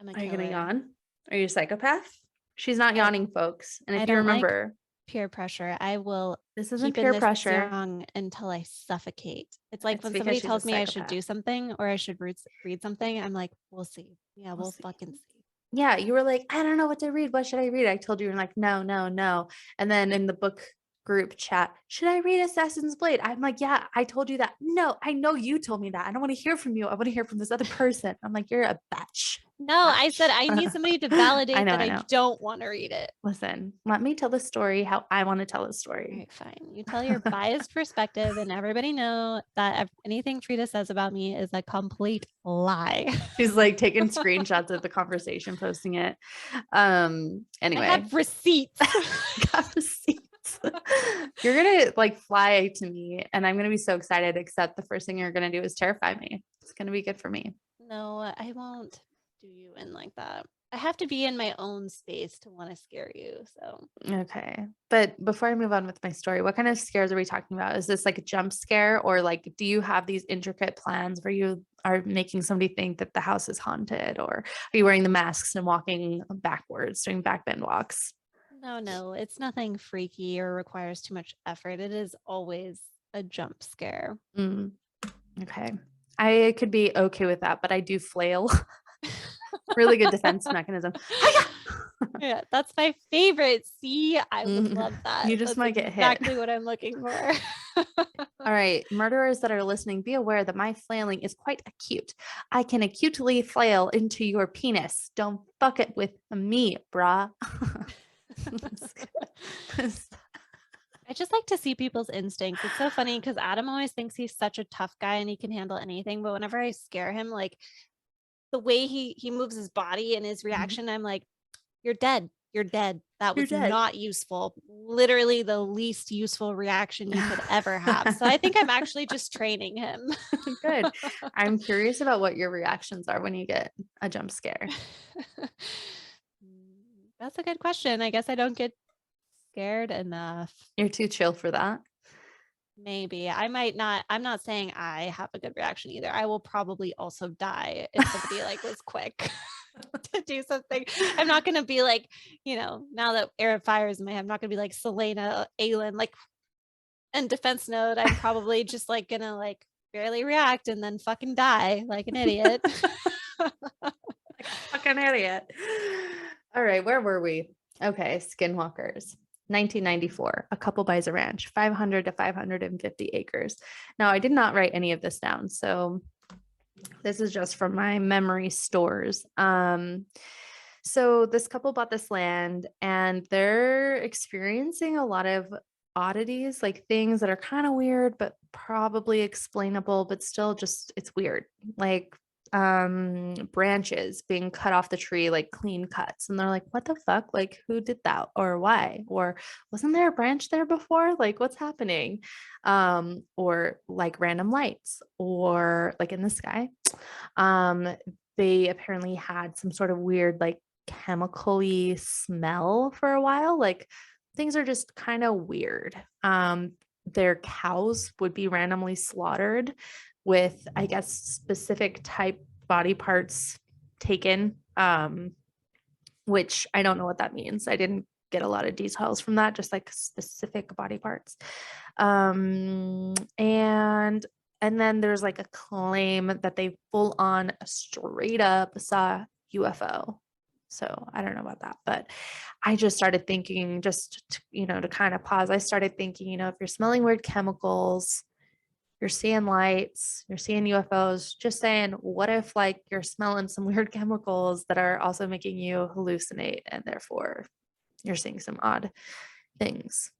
I'm a Are you gonna killer. yawn? Are you a psychopath? She's not I yawning, folks. And I if you don't like remember, peer pressure. I will this isn't keep in peer this pressure. song until I suffocate. It's like It's when because somebody she's a tells me I should psychopath. do something or I should read something, I'm like, we'll see. Yeah, We'll we'll see. fucking see. Yeah, you were like, I don't know what to read. What should I read? I told you, you're like, no, no, no. And then in the book group chat, should I read Assassin's Blade? I'm like, yeah, I told you that. No, I know you told me that. I don't want to hear from you. I want to hear from this other person. I'm like, you're a bitch. No, I said I need somebody to validate that I I know. don't want to read it. Listen, let me tell the story how I want to tell the All story. right, fine. You tell your biased perspective, and everybody know that anything Frida says about me is a complete lie. She's like taking screenshots of the conversation, posting it. I Anyway, have receipts. got receipts. You're gonna like fly to me, and I'm gonna be so excited. Except the first thing you're gonna do is terrify me. It's gonna be good for me. No, I won't do you in like that. I have to be in my own space to want to scare you. So Okay. But before I move on with my story, what kind of scares are we talking about? Is this like a jump scare, or like do you have these intricate plans where you are making somebody think that the house is haunted, or are you wearing the masks and walking backwards, doing backbend walks? no, it's nothing freaky or requires too much effort. It is always a jump scare. Mm, okay. I could be okay with that, but I do flail. Really good defense mecanism. Hiya! Yeah, that's my favorite. See, I would love You that. just That's might get hit. exactly what I'm looking for. All right, murderers that are listening, be aware that my flailing is quite acute. I can acutely flail into your penis. Don't fuck it with me, brah. I just like to see people's instincts. It's so funny because Adam always thinks he's such a tough guy and he can handle anything. But whenever I scare him, like the way he moves his body and his reaction, I'm like, you're dead. You're dead. That You're was dead. not useful. Literally the least useful reaction you could ever have. So I think I'm actually just training him. Good. I'm curious about what your reactions are when you get a jump scare. That's a good question. I guess I don't get scared enough. You're too chill for that. Maybe I might not. I'm not saying I have a good reaction either. I will probably also die if somebody like was quick to do something. I'm not going to be like, now that air fires in my head, I'm not going to be like Selena Aylin, like in defense node. I'm probably just like going to like barely react and then fucking die like an idiot. Like a fucking idiot. All right, where were we? Okay, skinwalkers. 1994, a couple buys a ranch, 500 to 550 acres. Now, I did not write any of this down, so this is just from my memory stores. So this couple bought this land and they're experiencing a lot of oddities, like things that are kind of weird, but probably explainable, but still just it's weird. Like branches being cut off the tree, like clean cuts. And they're like, what the fuck? Like, who did that? Or why? Or wasn't there a branch there before? Like, what's happening? Or like random lights, or like in the sky. They apparently had some sort of weird like chemically smell for a while. Like things are just kind of weird. Their cows would be randomly slaughtered with, I guess, specific type body parts taken, which I don't know what that means. I didn't get a lot of details from that, just like specific body parts. And then there's like a claim that they full on straight up saw UFO. So I don't know about that, but I just started thinking, just to kind of pause. I started thinking, if you're smelling weird chemicals, you're seeing lights, you're seeing UFOs, just saying, what if like you're smelling some weird chemicals that are also making you hallucinate and therefore you're seeing some odd things?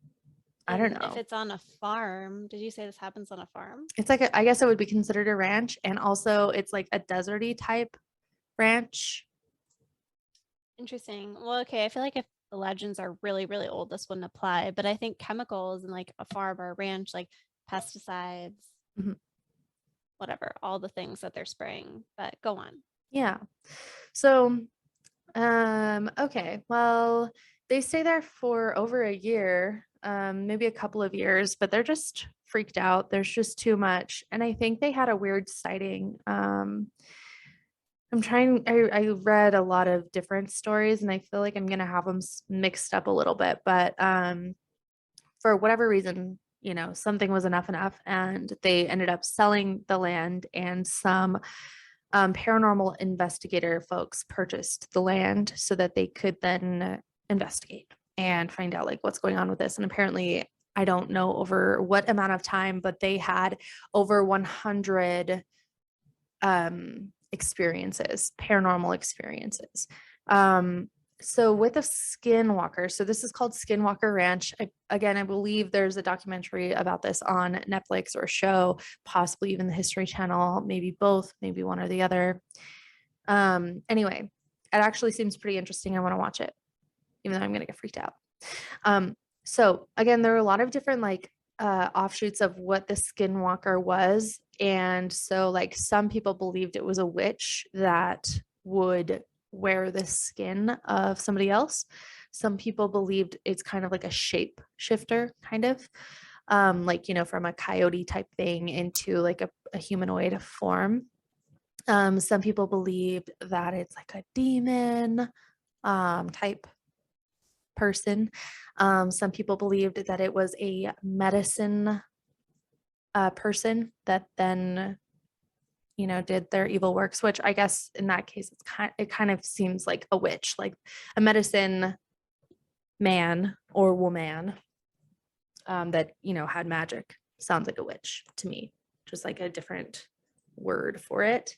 I don't know. If it's on a farm, did you say this happens on a farm? It's like, I guess it would be considered a ranch. And also it's like a deserty type ranch. Interesting. Well, okay. I feel like if the legends are really, really old, this wouldn't apply. But I think chemicals in like a farm or a ranch, like pesticides, whatever, all the things that they're spraying. But go on. Yeah. So, okay. Well, they stay there for over a year, maybe a couple of years, but they're just freaked out. There's just too much. And I think they had a weird sighting. I read a lot of different stories and I feel like I'm going to have them mixed up a little bit, but for whatever reason, something was enough and they ended up selling the land, and some paranormal investigator folks purchased the land so that they could then investigate and find out like what's going on with this. And apparently, I don't know over what amount of time, but they had over 100 paranormal experiences. So with a skinwalker, so this is called Skinwalker Ranch. I believe there's a documentary about this on Netflix or a show, possibly even the History Channel, maybe both, maybe one or the other. Anyway, it actually seems pretty interesting. I want to watch it, even though I'm going to get freaked out. So again, there are a lot of different like offshoots of what the skinwalker was. And so like some people believed it was a witch that would wear the skin of somebody else. Some people believed it's kind of like a shape shifter, kind of like, from a coyote type thing into like a humanoid form. Some people believed that it's like a demon type person. Some people believed that it was a medicine person that then did their evil works, which I guess in that case it kind of seems like a witch, like a medicine man or woman that had magic. Sounds like a witch to me, just like a different word for it.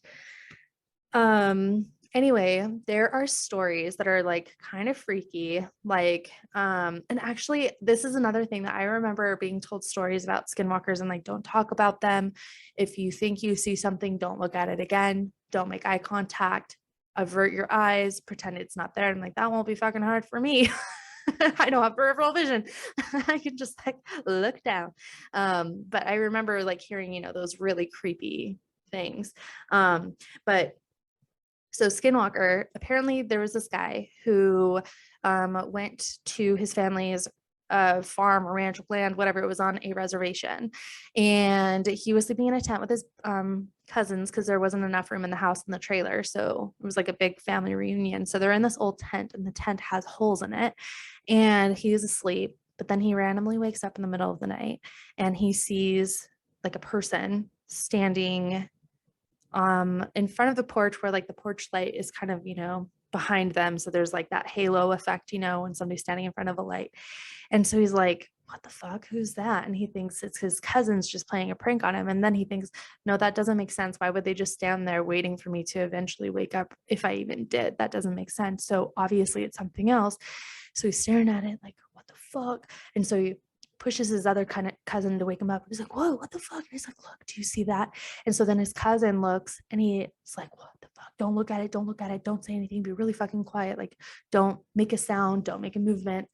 Anyway, there are stories that are like kind of freaky, like and actually this is another thing that I remember being told stories about skinwalkers, and like, don't talk about them. If you think you see something, don't look at it again, don't make eye contact, avert your eyes, pretend it's not there. I'm like, that won't be fucking hard for me. I don't have peripheral vision. I can just like look down. But I remember like hearing those really creepy things. But so Skinwalker, apparently there was this guy who went to his family's farm or ranch, land, whatever, it was on a reservation. And he was sleeping in a tent with his cousins because there wasn't enough room in the house in the trailer. So it was like a big family reunion. So they're in this old tent and the tent has holes in it. And he was asleep, but then he randomly wakes up in the middle of the night and he sees like a person standing in front of the porch where like the porch light is kind of, behind them. So there's like that halo effect, when somebody's standing in front of a light. And so he's like, what the fuck? Who's that? And he thinks it's his cousins just playing a prank on him. And then he thinks, no, that doesn't make sense. Why would they just stand there waiting for me to eventually wake up if I even did? That doesn't make sense. So obviously it's something else. So he's staring at it like, what the fuck? And so he pushes his other kind of cousin to wake him up. He's like, whoa, what the fuck? And he's like, look, do you see that? And so then his cousin looks and he's like, what the fuck? Don't look at it. Don't look at it. Don't say anything. Be really fucking quiet. Like, don't make a sound. Don't make a movement.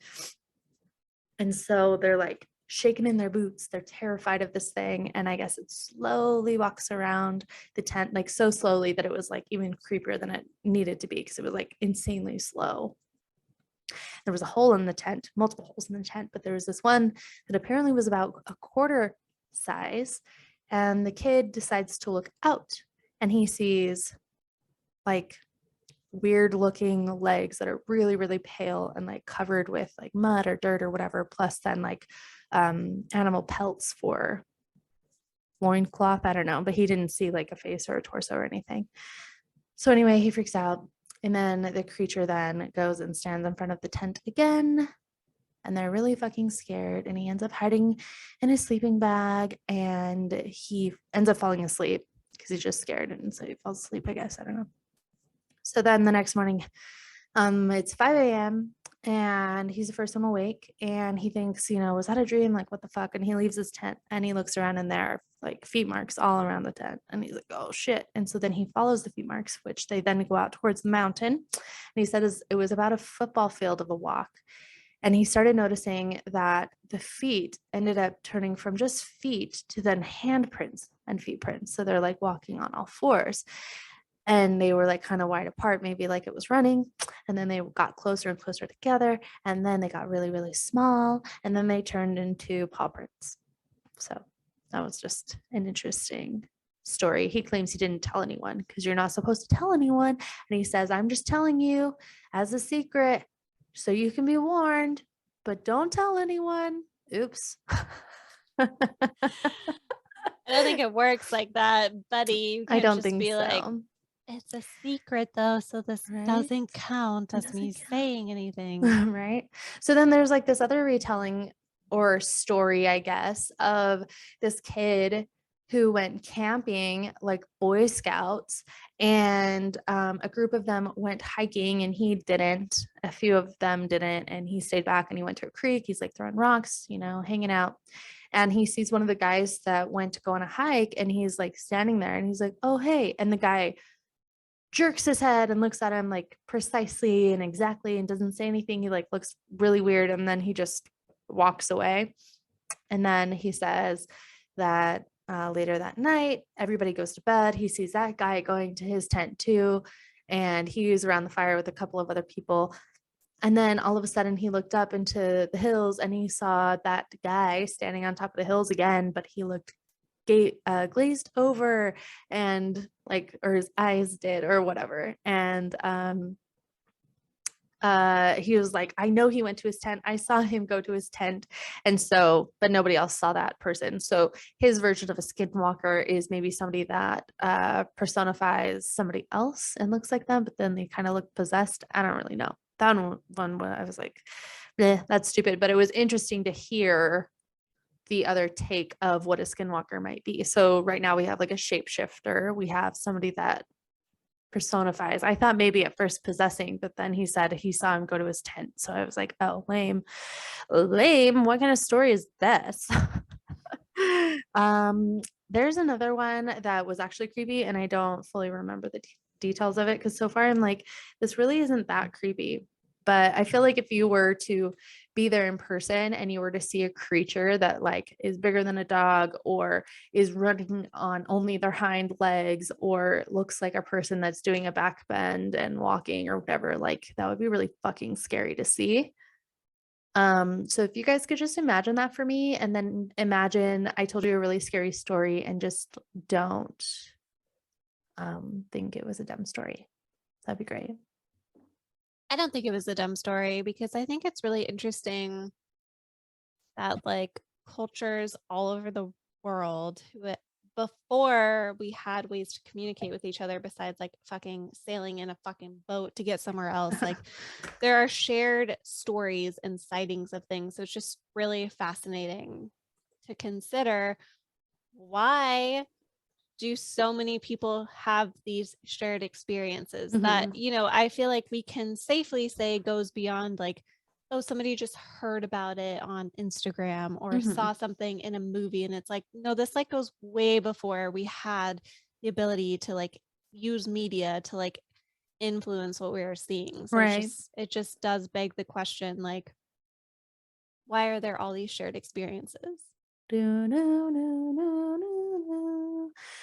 And so they're like shaking in their boots. They're terrified of this thing. And I guess it slowly walks around the tent, like so slowly that it was like even creepier than it needed to be because it was like insanely slow. There was a hole in the tent, multiple holes in the tent, but there was this one that apparently was about a quarter size. And the kid decides to look out and he sees like weird looking legs that are really, really pale and like covered with like mud or dirt or whatever, plus then like animal pelts for loincloth. I don't know, but he didn't see like a face or a torso or anything. So anyway, he freaks out. And then the creature then goes and stands in front of the tent again. And they're really fucking scared. And he ends up hiding in his sleeping bag and he ends up falling asleep because he's just scared. And so he falls asleep, I guess. I don't know. So then the next morning, it's 5 a.m. and he's the first time awake and he thinks, was that a dream? Like, what the fuck? And he leaves his tent and he looks around and there are like feet marks all around the tent. And he's like, oh shit. And so then he follows the feet marks, which they then go out towards the mountain. And he said it was about a football field of a walk. And he started noticing that the feet ended up turning from just feet to then handprints and feet prints. So they're like walking on all fours. And they were like kind of wide apart, maybe like it was running. And then they got closer and closer together. And then they got really, really small. And then they turned into paw prints. So that was just an interesting story. He claims he didn't tell anyone because you're not supposed to tell anyone. And he says, I'm just telling you as a secret so you can be warned, but don't tell anyone. Oops. I don't think it works like that, buddy. You can't I don't just think be so. like, it's a secret though, so this Right? doesn't count as me saying anything. Right. So then there's like this other retelling or story, I guess, of this kid who went camping like Boy Scouts and a group of them went hiking and he didn't. A few of them didn't. And he stayed back and he went to a creek. He's like throwing rocks, hanging out. And he sees one of the guys that went to go on a hike and he's like standing there and he's like, oh, hey. And the guy jerks his head and looks at him like precisely and exactly and doesn't say anything. He like looks really weird and then he just walks away. And then he says that later that night, everybody goes to bed. He sees that guy going to his tent too. And he's around the fire with a couple of other people. And then all of a sudden he looked up into the hills and he saw that guy standing on top of the hills again, but he looked glazed over and like, or his eyes did or whatever. And he was like, I know he went to his tent. I saw him go to his tent. And so, but nobody else saw that person. So his version of a skinwalker is maybe somebody that personifies somebody else and looks like them, but then they kind of look possessed. I don't really know. That one I was like, that's stupid. But it was interesting to hear the other take of what a skinwalker might be. So right now we have like a shapeshifter. We have somebody that personifies. I thought maybe at first possessing, but then he said he saw him go to his tent. So I was like, oh, lame. What kind of story is this? There's another one that was actually creepy and I don't fully remember the details of it because so far I'm like, this really isn't that creepy. But I feel like if you were to be there in person and you were to see a creature that like is bigger than a dog or is running on only their hind legs or looks like a person that's doing a back bend and walking or whatever, like that would be really fucking scary to see. So if you guys could just imagine that for me and then imagine I told you a really scary story and just don't think it was a dumb story. That'd be great. I don't think it was a dumb story because I think it's really interesting that like cultures all over the world before we had ways to communicate with each other besides like fucking sailing in a fucking boat to get somewhere else, like there are shared stories and sightings of things. So it's just really fascinating to consider why do so many people have these shared experiences that, I feel like we can safely say goes beyond like, oh, somebody just heard about it on Instagram or saw something in a movie. And it's like, no, this like goes way before we had the ability to like use media to like influence what we are seeing. So right. it just does beg the question, like, why are there all these shared experiences?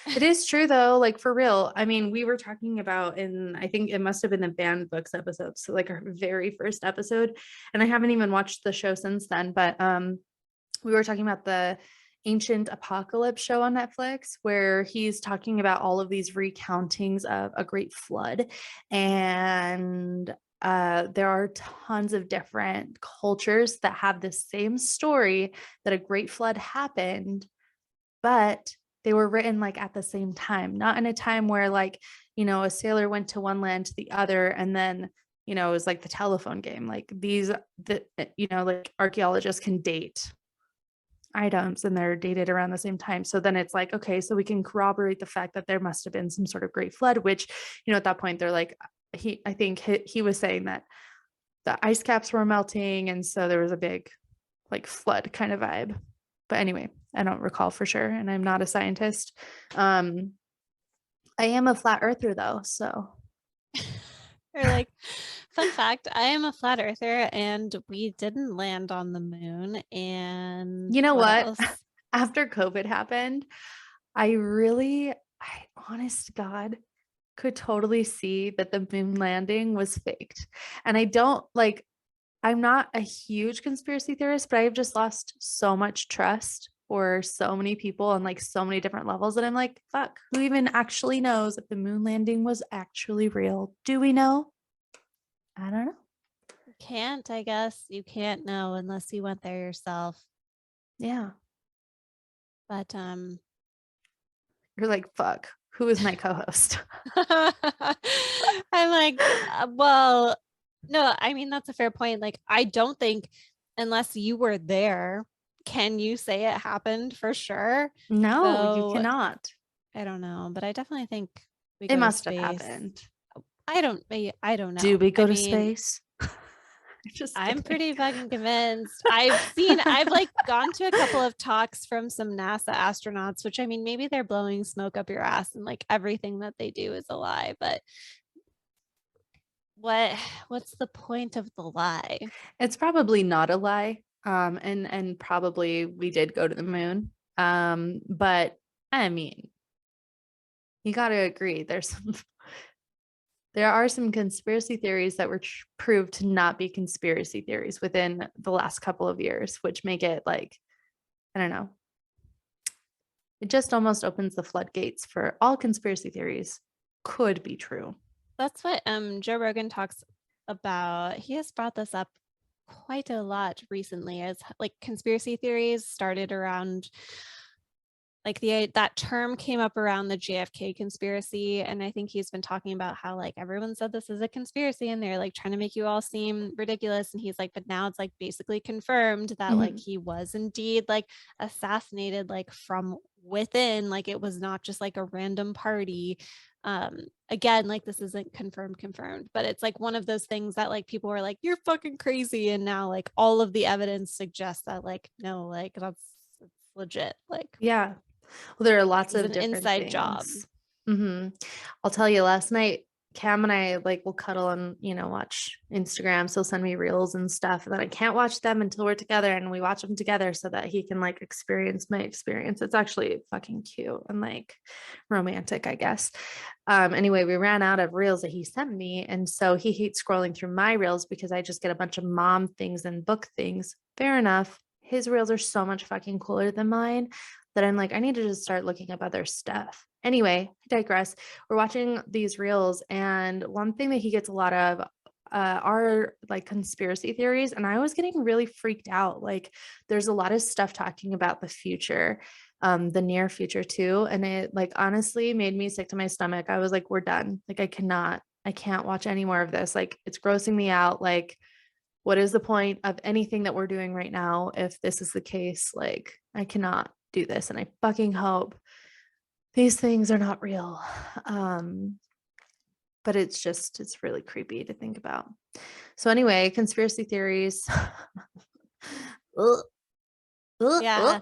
It is true though, like for real. I mean, we were talking about I think it must have been the banned books episode, so like our very first episode, and I haven't even watched the show since then, but we were talking about the Ancient Apocalypse show on Netflix, where he's talking about all of these recountings of a great flood. And there are tons of different cultures that have the same story that a great flood happened, but they were written like at the same time, not in a time where like, a sailor went to one land to the other and then it was like the telephone game. Like like archaeologists can date items and they're dated around the same time. So then it's like, okay, so we can corroborate the fact that there must have been some sort of great flood, which, at that point they're like, I think he was saying that the ice caps were melting. And so there was a big like flood kind of vibe. But anyway, I don't recall for sure. And I'm not a scientist. I am a flat earther though. So Or like, fun fact, I am a flat earther and we didn't land on the moon. And you know what? else? After COVID happened, I honest to God, could totally see that the moon landing was faked. And I'm not a huge conspiracy theorist, but I've just lost so much trust for so many people on like so many different levels that I'm like, fuck, who even actually knows if the moon landing was actually real? Do we know? I don't know. Can't, I guess. You can't know unless you went there yourself. Yeah. But You're like, fuck, who is my co-host? I'm like, well, no, I mean, that's a fair point. Like, I don't think unless you were there, can you say it happened for sure? No, you So cannot. I don't know, but I definitely think we It go to must have space. happened. I don't know. Do we go I to mean, space? Just I'm kidding. pretty fucking convinced. I've like gone to a couple of talks from some NASA astronauts, which I mean, maybe they're blowing smoke up your ass and like everything that they do is a lie, but what's the point of the lie? It's probably not a lie. And probably we did go to the moon. But I mean, you got to agree there are some conspiracy theories that were proved to not be conspiracy theories within the last couple of years, which make it like, I don't know. It just almost opens the floodgates for all conspiracy theories could be true. That's what Joe Rogan talks about. He has brought this up quite a lot recently as like conspiracy theories started around like that term came up around the JFK conspiracy, and I think he's been talking about how like everyone said this is a conspiracy and they're like trying to make you all seem ridiculous, and he's like, but now it's like basically confirmed that like he was indeed like assassinated like from within, like it was not just like a random party. Again, like this isn't confirmed, but it's like one of those things that like people were like, you're fucking crazy, and now like all of the evidence suggests that like no, like that's legit. Like yeah. Well, there are lots of an different inside things. job. I'll tell you, last night, Cam and I like will cuddle and watch Instagram. So he'll send me reels and stuff that I can't watch them until we're together, and we watch them together so that he can like experience my experience. It's actually fucking cute and like romantic, I guess. Anyway, we ran out of reels that he sent me, and so he hates scrolling through my reels because I just get a bunch of mom things and book things. Fair enough. His reels are so much fucking cooler than mine that I'm like, I need to just start looking up other stuff. Anyway, I digress. We're watching these reels, and one thing that he gets a lot of are like conspiracy theories. And I was getting really freaked out. Like, there's a lot of stuff talking about the future, the near future too. And it like honestly made me sick to my stomach. I was like, we're done. Like, I can't watch any more of this. Like, it's grossing me out. Like, what is the point of anything that we're doing right now if this is the case? Like, I cannot do this, and I fucking hope these things are not real. But it's really creepy to think about. So anyway, conspiracy theories. Yeah.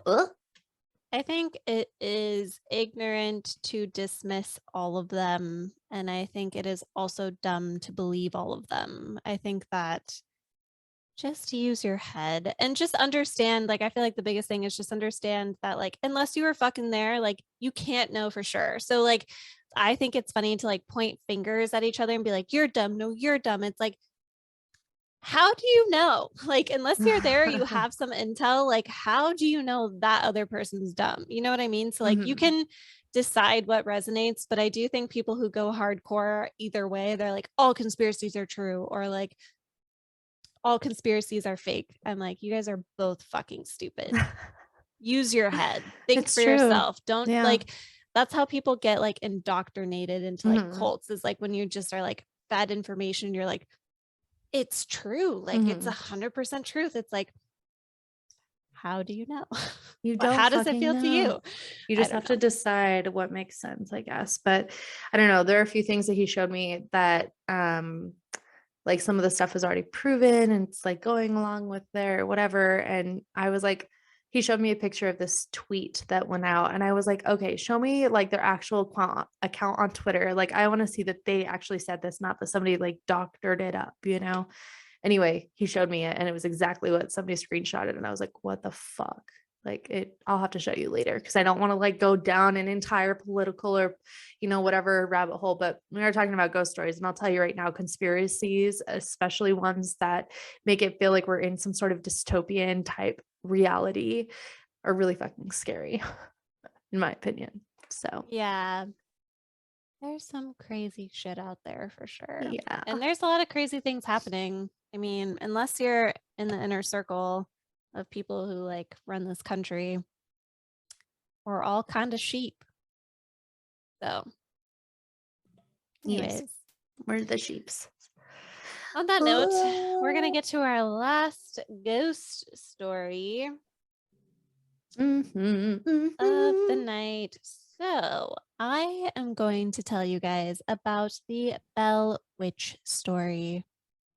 I think it is ignorant to dismiss all of them. And I think it is also dumb to believe all of them. I think that Just use your head and just understand, like, I feel like the biggest thing is just understand that, like, unless you were fucking there, like, you can't know for sure. So, like, I think it's funny to, like, point fingers at each other and be like, "You're dumb. No, you're dumb." It's like, how do you know? Like, unless you're there, you have some intel, like, how do you know that other person's dumb? You know what I mean? So, like, you Mhm. can decide what resonates, but I do think people who go hardcore either way, they're like, all conspiracies are true, or like, all conspiracies are fake. I'm like, you guys are both fucking stupid. Use your head. Think It's for true. yourself. Don't Yeah. like that's how people get like indoctrinated into like Mhm. cults is like when you just are like fed information, you're like, it's true. Like it's Mhm. 100% truth. It's like, how do you know? You How don't does it fucking feel to know. you? You I just don't have to know. decide what makes sense, I guess. But I don't know. There are a few things that he showed me that like some of the stuff is already proven and it's like going along with their whatever. And I was like, he showed me a picture of this tweet that went out and I was like, okay, show me like their actual account on Twitter. Like I want to see that they actually said this, not that somebody like doctored it up, you know? Anyway, he showed me it and it was exactly what somebody screenshotted and I was like, what the fuck? Like it I'll have to show you later because I don't want to like go down an entire political or whatever rabbit hole. But we are talking about ghost stories, and I'll tell you right now, conspiracies, especially ones that make it feel like we're in some sort of dystopian type reality, are really fucking scary, in my opinion. So Yeah. There's some crazy shit out there for sure. yeah. And there's a lot of crazy things happening. I mean, unless you're in the inner circle of people who like run this country, we're all kind of sheep. So, Yes. anyways, We're the sheeps. on that note, we're going to get to our last ghost story of the night. So, I am going to tell you guys about the Bell Witch story.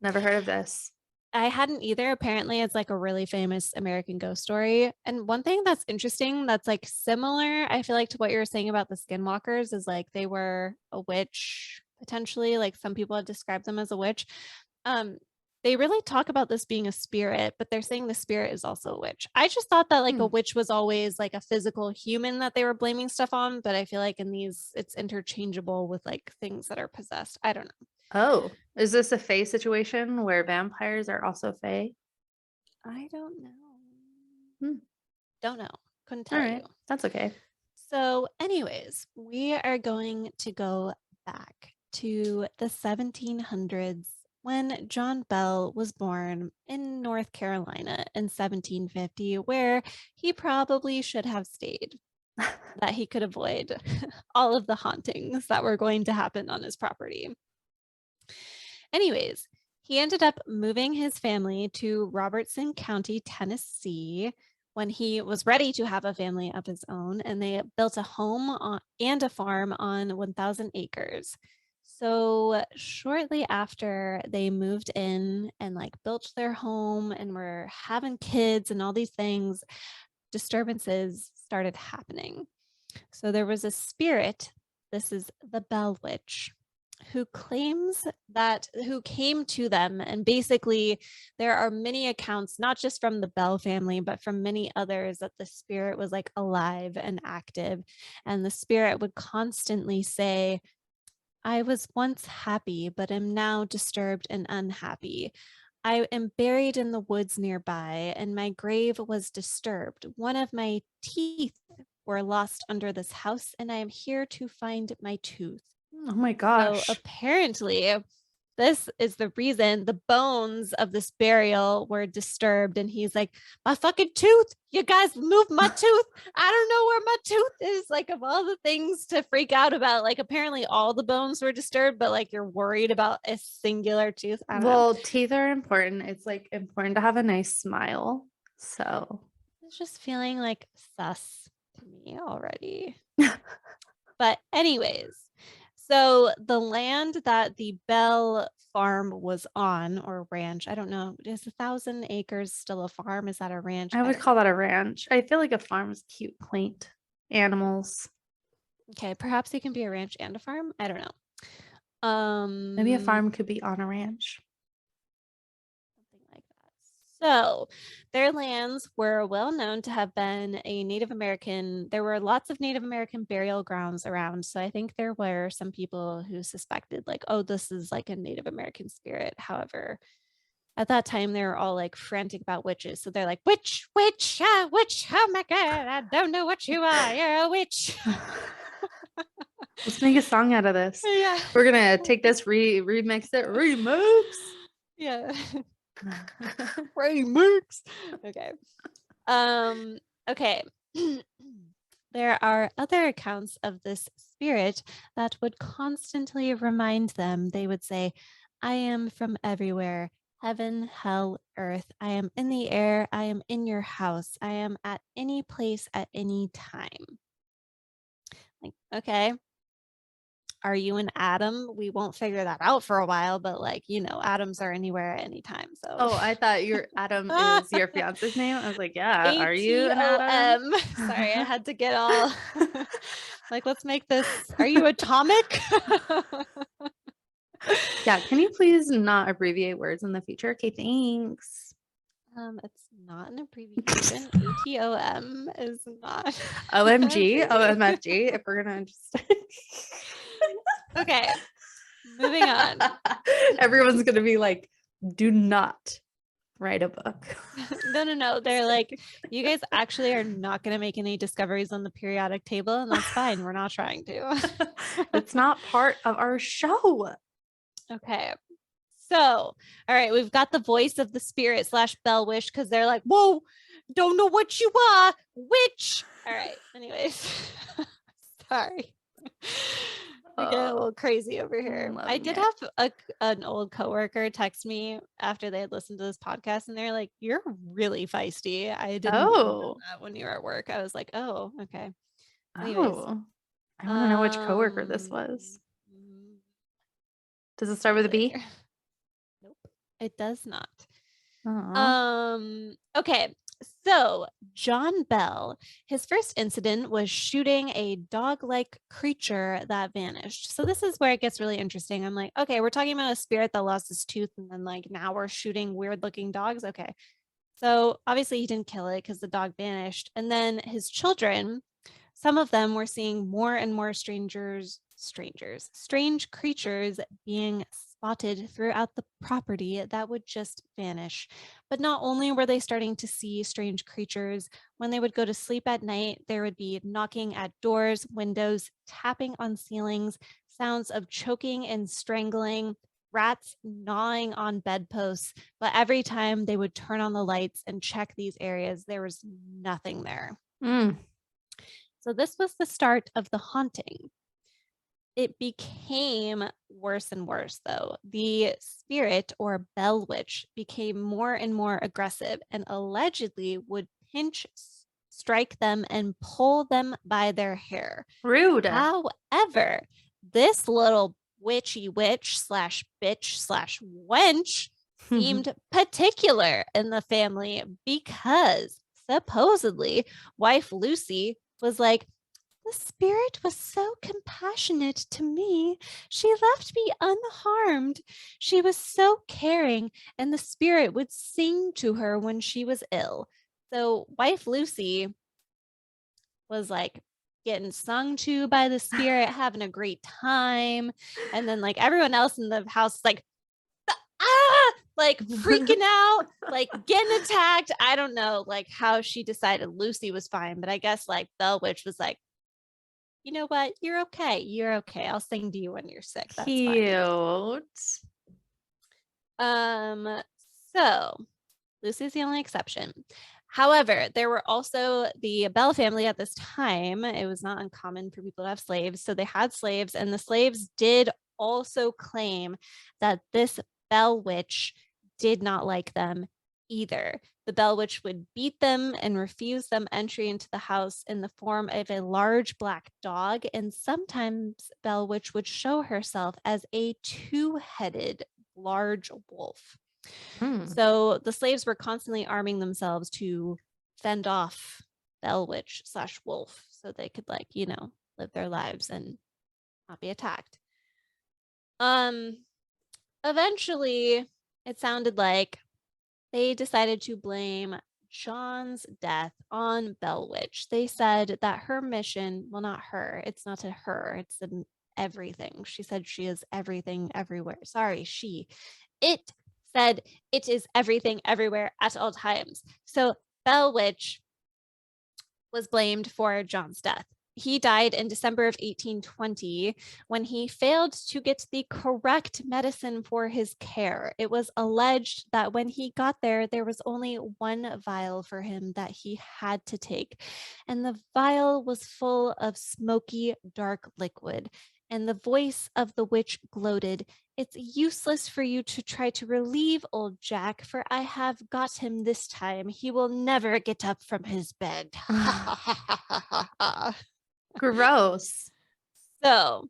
Never heard of this. I hadn't either. Apparently, it's like a really famous American ghost story. And one thing that's interesting that's like similar, I feel like, to what you were saying about the skinwalkers is like they were a witch potentially. Like some people have described them as a witch. Um, they really talk about this being a spirit, but they're saying the spirit is also a witch. I just thought that like a witch was always like a physical human that they were blaming stuff on, but I feel like in these it's interchangeable with like things that are possessed. I don't know. Oh, is this a fae situation where vampires are also fae? I don't know. Hmm. Don't know. Couldn't All tell you. right. That's okay. So, anyways, we are going to go back to the 1700s when John Bell was born in North Carolina in 1750, where he probably should have stayed, that he could avoid all of the hauntings that were going to happen on his property. Anyways, he ended up moving his family to Robertson County, Tennessee, when he was ready to have a family of his own, and they built a home and a farm on 1,000 acres. So shortly after they moved in and like built their home and were having kids and all these things, disturbances started happening. So there was a spirit, this is the Bell Witch, who claims that who came to them, and basically there are many accounts not just from the Bell family but from many others that the spirit was like alive and active, and the spirit would constantly say, I was once happy but am now disturbed and unhappy. I am buried in the woods nearby, and my grave was disturbed. One of my teeth were lost under this house, and I am here to find my tooth. Oh my So gosh. apparently, this is the reason the bones of this burial were disturbed. And he's like, my fucking tooth. You guys moved my tooth. I don't know where my tooth is. Like, of all the things to freak out about, like, apparently all the bones were disturbed, but like you're worried about a singular tooth. I don't know. Well, teeth are important. It's like important to have a nice smile. So, It's just feeling like sus to me already. But anyways, so the land that the Bell farm was on, or ranch, I don't know, is 1,000 acres still a farm? Is that a ranch? I I would don't call know. that a ranch. I feel like a farm is cute, quaint animals. Okay, perhaps it can be a ranch and a farm. I don't know. Maybe a farm could be on a ranch. Something like that. So, their lands were well known to have been a Native American. There were lots of Native American burial grounds around. So, I think there were some people who suspected, like, oh, this is like a Native American spirit. However, at that time, they were all like frantic about witches. So, they're like, witch, witch. Oh my God, I don't know what you are. You're a witch. Let's make a song out of this. Yeah. We're gonna take this, remix it, remix. Yeah. Remix. Okay. Okay. There are other accounts of this spirit that would constantly remind them. They would say, I am from everywhere, heaven, hell, earth. I am in the air. I am in your house. I am at any place at any time. Like, okay, are you an atom? We won't figure that out for a while, but like, atoms are anywhere at any time. So Oh, I thought your Adam is your fiance's name. I was like, yeah, are you an Adam? ATOM. Sorry, I had to get all like, let's make this. Are you atomic? Yeah, can you please not abbreviate words in the future? Okay, thanks. It's not an abbreviation. ATOM is not. OMG, OMFG, if we're gonna just Okay, moving on. Everyone's gonna be like, do not write a book. No. They're like, you guys actually are not going to make any discoveries on the periodic table, and that's fine. We're not trying to. It's not part of our show. Okay. So, all right, we've got the voice of the spirit / Bell Wish because they're like, whoa, don't know what you are, witch. All right. Anyways, sorry. We get a little crazy over here. I did have an old coworker text me after they had listened to this podcast, and they're like, "You're really feisty." I didn't know that when you were at work. I was like, "Oh, okay." Anyways, I want to know which coworker this was. Does it start with a B? Nope, it does not. Aww. Okay. So, John Bell, his first incident was shooting a dog-like creature that vanished. So this is where it gets really interesting. I'm like, okay, we're talking about a spirit that lost his tooth, and then like now we're shooting weird-looking dogs. Okay. So obviously he didn't kill it because the dog vanished. And then his children, some of them were seeing more and more strange creatures being spotted throughout the property that would just vanish. But not only were they starting to see strange creatures, when they would go to sleep at night, there would be knocking at doors, windows, tapping on ceilings, sounds of choking and strangling, rats gnawing on bedposts. But every time they would turn on the lights and check these areas, there was nothing there. So this was the start of the haunting. It became worse and worse, though. The spirit or Bell Witch became more and more aggressive and allegedly would pinch, strike them, and pull them by their hair. Rude. However, this little witchy witch / bitch / wench seemed particular in the family because supposedly wife Lucy was like, the spirit was so compassionate to me. She left me unharmed. She was so caring, and the spirit would sing to her when she was ill. So wife Lucy was like getting sung to by the spirit, having a great time. And then like everyone else in the house is like, like freaking out, like getting attacked. I don't know like how she decided Lucy was fine, but I guess like Bell Witch was like, you know what? You're okay. You're okay. I'll sing to you when you're sick. That's cute. Fine. So Lucy's the only exception. However, there were also the Bell family at this time. It was not uncommon for people to have slaves. So they had slaves, and the slaves did also claim that this Bell Witch did not like them either. The Bell Witch would beat them and refuse them entry into the house in the form of a large black dog. And sometimes Bell Witch would show herself as a two-headed large wolf. So the slaves were constantly arming themselves to fend off Bell Witch / wolf so they could like, live their lives and not be attacked. Eventually it sounded like they decided to blame John's death on Bell Witch. They said that her mission, well, not her, it's not to her, it's an everything. She said she is everything everywhere. Sorry, it said it is everything everywhere at all times. So Bell Witch was blamed for John's death. He died in December of 1820 when he failed to get the correct medicine for his care. It was alleged that when he got there, there was only one vial for him that he had to take. And the vial was full of smoky, dark liquid. And the voice of the witch gloated, "It's useless for you to try to relieve old Jack, for I have got him this time. He will never get up from his bed." Gross. So,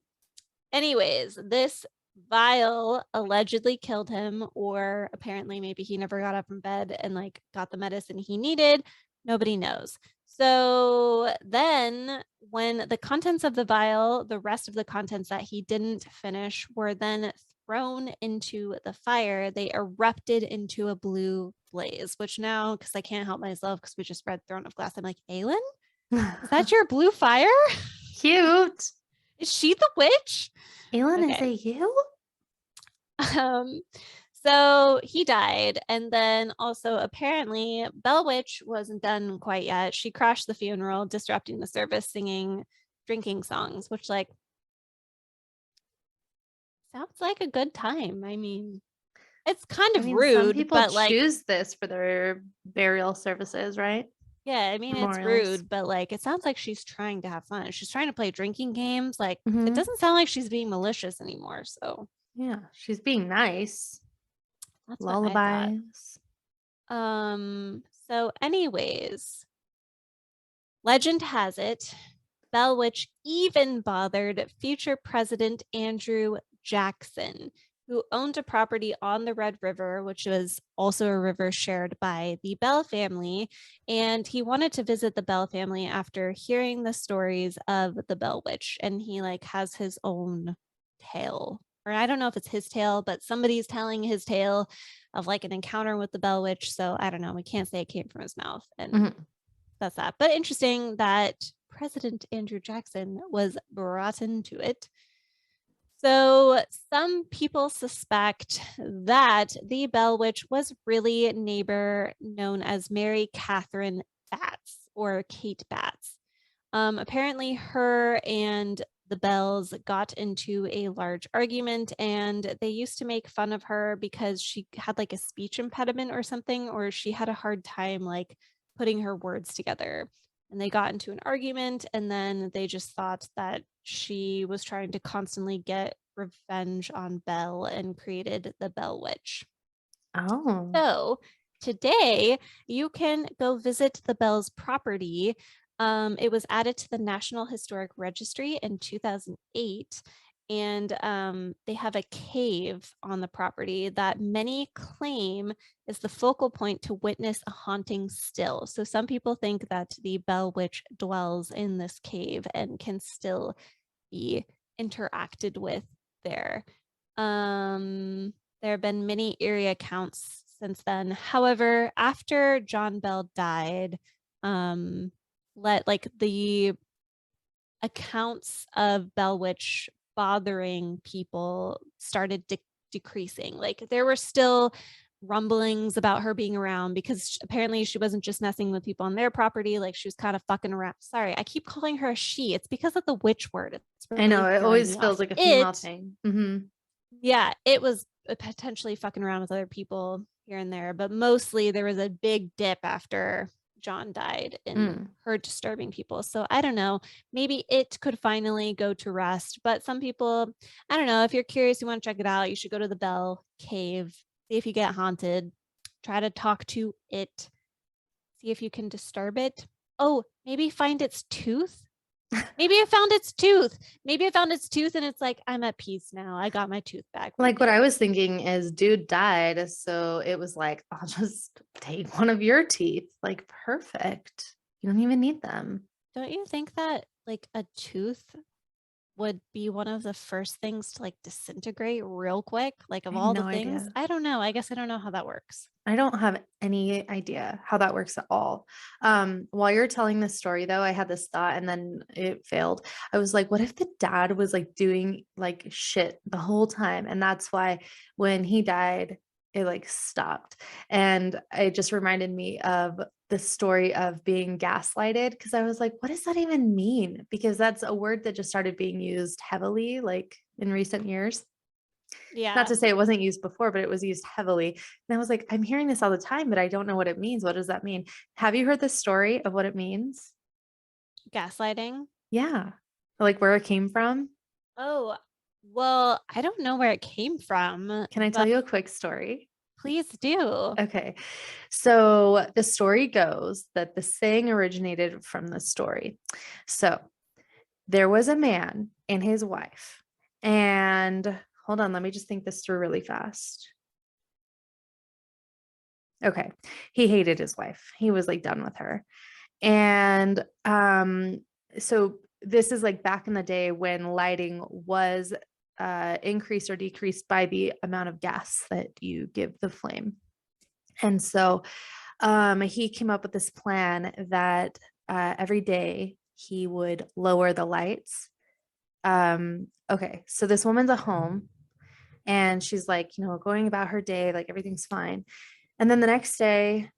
anyways, this vial allegedly killed him, or apparently maybe he never got up from bed and like got the medicine he needed. Nobody knows. So then when the contents of the vial, the rest of the contents that he didn't finish, were then thrown into the fire, they erupted into a blue blaze, which now, because I can't help myself because we just read Throne of Glass, I'm like, Aelin? Is that your blue fire? Cute. Is she the witch? Aelin, Okay. is it you? So he died, and then also apparently Bell Witch wasn't done quite yet. She crashed the funeral, disrupting the service, singing drinking songs, which like sounds like a good time. I mean, it's kind of some rude, people but like choose this for their burial services, right? yeah, I mean it's Memorials. rude, but like it sounds like she's trying to have fun. She's trying to play drinking games. Like it Mhm. doesn't sound like she's being malicious anymore. So Yeah, she's being nice. that's what I thought. Lullabies. So anyways, legend has it, Bell Witch even bothered future President Andrew Jackson, who owned a property on the Red River, which was also a river shared by the Bell family. And he wanted to visit the Bell family after hearing the stories of the Bell Witch. And he like has his own tale. Or I don't know if it's his tale, but somebody's telling his tale of like an encounter with the Bell Witch. So I don't know. We can't say it came from his mouth. And that's that. But interesting that President Andrew Jackson was brought into it. So some people suspect that the Bell Witch was really a neighbor known as Mary Catherine Batts or Kate Batts. Apparently, her and the Bells got into a large argument, and they used to make fun of her because she had like a speech impediment or something, or she had a hard time like putting her words together. And they got into an argument, and then they just thought that she was trying to constantly get revenge on Belle and created the Bell Witch. Oh. So today you can go visit the Bell's property. It was added to the National Historic Registry in 2008. And they have a cave on the property that many claim is the focal point to witness a haunting still. So some people think that the Bell Witch dwells in this cave and can still be interacted with there. There have been many eerie accounts since then. However, after John Bell died, the accounts of Bell Witch bothering people started decreasing. Like there were still rumblings about her being around because apparently she wasn't just messing with people on their property, like she was kind of fucking around. Sorry, I keep calling her a she. It's because of the witch word. It's really I know, it always feels off. like a female thing. Yeah, it was potentially fucking around with other people here and there, but mostly there was a big dip after John died in her disturbing people. So I don't know, maybe it could finally go to rest. But some people, I don't know, if you're curious, you want to check it out, you should go to the Bell Cave, see if you get haunted, try to talk to it, see if you can disturb it. Oh, maybe find its tooth. Maybe I found its tooth. Maybe I found its tooth and it's like, I'm at peace now. I got my tooth back. Like what I was thinking is dude died. So it was like, I'll just take one of your teeth. Like perfect. You don't even need them. Don't you think that like a tooth would be one of the first things to like disintegrate real quick, like I of have all the no things. idea. I don't know. I guess I don't know how that works. I don't have any idea how that works at all. While you're telling this story though, I had this thought and then it failed. I was like, what if the dad was like doing like shit the whole time? And that's why when he died, it like stopped. And it just reminded me of the story of being gaslighted because I was like, what does that even mean? Because that's a word that just started being used heavily like in recent years. Not Yeah. to say it wasn't used before, but it was used heavily. And I was like, I'm hearing this all the time, but I don't know what it means. What does that mean? Have you heard the story of what it means? Gaslighting. Yeah. Like where it came from? Oh, well, I don't know where it came from, Can I tell but you a quick story? please do. Okay. So the story goes that the saying originated from the story. So there was a man and his wife. And hold on, let me just think this through really fast. Okay. He hated his wife. He was like done with her. And so this is like back in the day when lighting was increased or decreased by the amount of gas that you give the flame. And so he came up with this plan that every day he would lower the lights. Okay, so this woman's at home and she's like, going about her day, like everything's fine. And then the next day,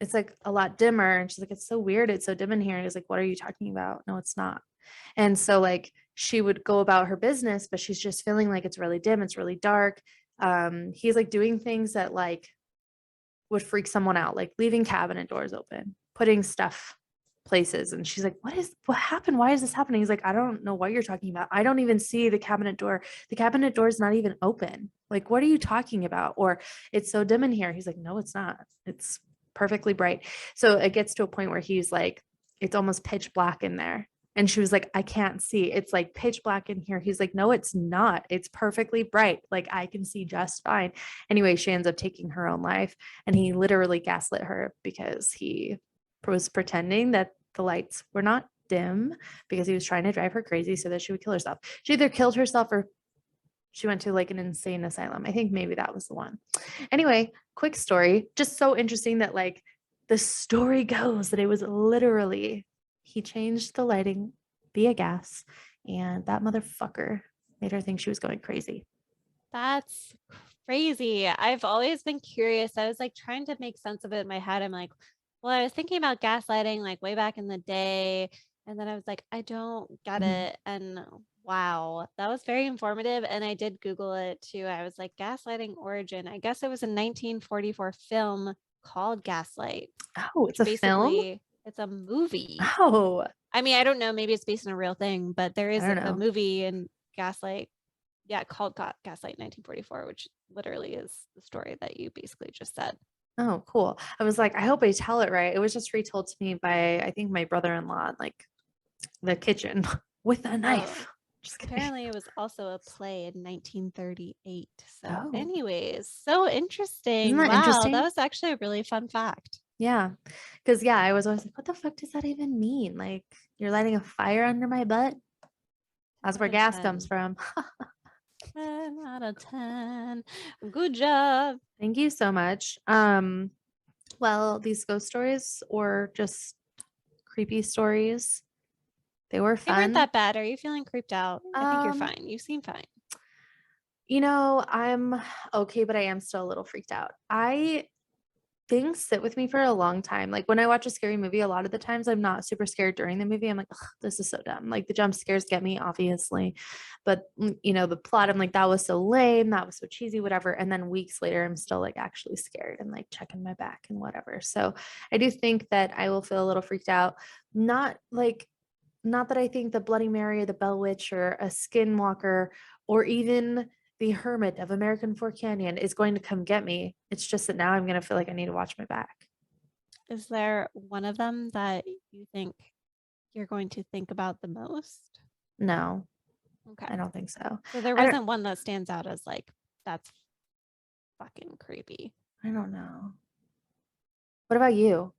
it's like a lot dimmer. And she's like, it's so weird. It's so dim in here. And he's like, what are you talking about? No, it's not. And so, like, she would go about her business, but she's just feeling like it's really dim. It's really dark. He's like doing things that like would freak someone out, like leaving cabinet doors open, putting stuff places. And she's like, what happened? Why is this happening? He's like, I don't know what you're talking about. I don't even see the cabinet door. The cabinet door is not even open. Like, what are you talking about? Or it's so dim in here. He's like, no, it's not. It's perfectly bright. So it gets to a point where he's like, it's almost pitch black in there. And she was like, I can't see. It's like pitch black in here. He's like, no, it's not. It's perfectly bright. Like I can see just fine. Anyway, she ends up taking her own life. And he literally gaslit her because he was pretending that the lights were not dim because he was trying to drive her crazy so that she would kill herself. She either killed herself or she went to like an insane asylum. I think maybe that was the one. Anyway, quick story. Just so interesting that like the story goes that it was literally he changed the lighting via gas and that motherfucker made her think she was going crazy. That's crazy. I've always been curious. I was like trying to make sense of it in my head. I'm like, well, I was thinking about gaslighting like way back in the day. And then I was like, I don't get Mhm. it. And wow, that was very informative. And I did Google it too. I was like, gaslighting origin. I guess it was a 1944 film called Gaslight, Oh, it's which a film? basically it's a movie. Oh, I mean, I don't know, maybe it's based on a real thing, but there I is don't a know. movie in Gaslight, yeah, called Gaslight 1944, which literally is the story that you basically just said. Oh, cool. I was like, I hope I tell it right. It was just retold to me by, I think, my brother-in-law in like the kitchen with a Oh, knife. Just kidding. apparently it was also a play in 1938. So, Oh, anyways, so isn't interesting. that Wow, that interesting? was actually a really fun fact. Yeah. Because, yeah, I was always like, what the fuck does that even mean? Like, you're lighting a fire under my butt? 10 That's out where of gas comes 10. from. 10 out of 10. Good job. Thank you so much. Well, these ghost stories or just creepy stories, they were They weren't fun. that bad. Are you feeling creeped out? I think you're Um, fine. You seem fine. I'm okay, but I am still a little freaked out. Things sit with me for a long time. Like when I watch a scary movie, a lot of the times I'm not super scared during the movie. I'm like, "Ugh, this is so dumb." Like the jump scares get me, obviously. But the plot, I'm like, that was so lame, that was so cheesy, whatever. And then weeks later, I'm still like actually scared and like checking my back and whatever. So I do think that I will feel a little freaked out. Not that I think the Bloody Mary or the Bell Witch or a Skinwalker or even the Hermit of American Fork Canyon is going to come get me. It's just that now I'm going to feel like I need to watch my back. Is there one of them that you think you're going to think about the most? No, Okay. I don't think so. So there I don't wasn't one that stands out as like, that's fucking creepy. I don't know. What about you?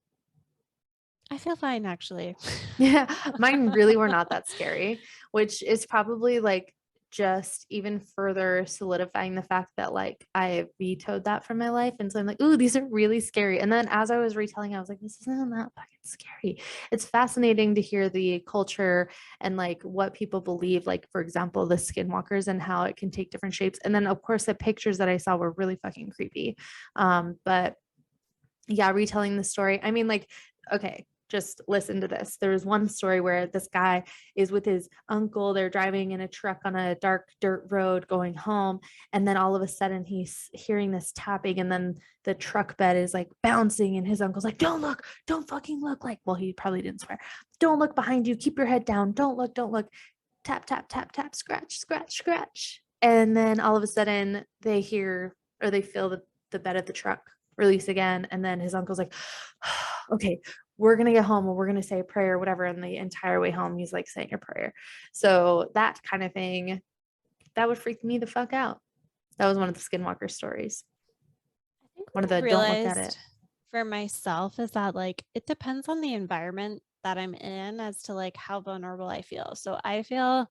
I feel fine actually. Yeah, mine really were not that scary, which is probably like just even further solidifying the fact that like I vetoed that from my life. And so I'm like, ooh, these are really scary. And then as I was retelling, I was like, this isn't that fucking scary. It's fascinating to hear the culture and like what people believe, like for example, the skinwalkers and how it can take different shapes. And then of course the pictures that I saw were really fucking creepy. But yeah, retelling the story. I mean, like, okay, just listen to this. There was one story where this guy is with his uncle. They're driving in a truck on a dark dirt road going home. And then all of a sudden he's hearing this tapping. And then the truck bed is like bouncing. And his uncle's like, don't look, don't fucking look. Like, well, he probably didn't swear. Don't look behind you. Keep your head down. Don't look, don't look. Tap, tap, tap, tap, scratch, scratch, scratch. And then all of a sudden they hear or they feel the bed of the truck release again. And then his uncle's like, okay, we're going to get home and we're going to say a prayer or whatever. And the entire way home, he's like saying a prayer. So that kind of thing, that would freak me the fuck out. That was one of the skinwalker stories. I think One of what the I've don't look at realized it. for myself is that like it depends on the environment that I'm in as to like how vulnerable I feel. So I feel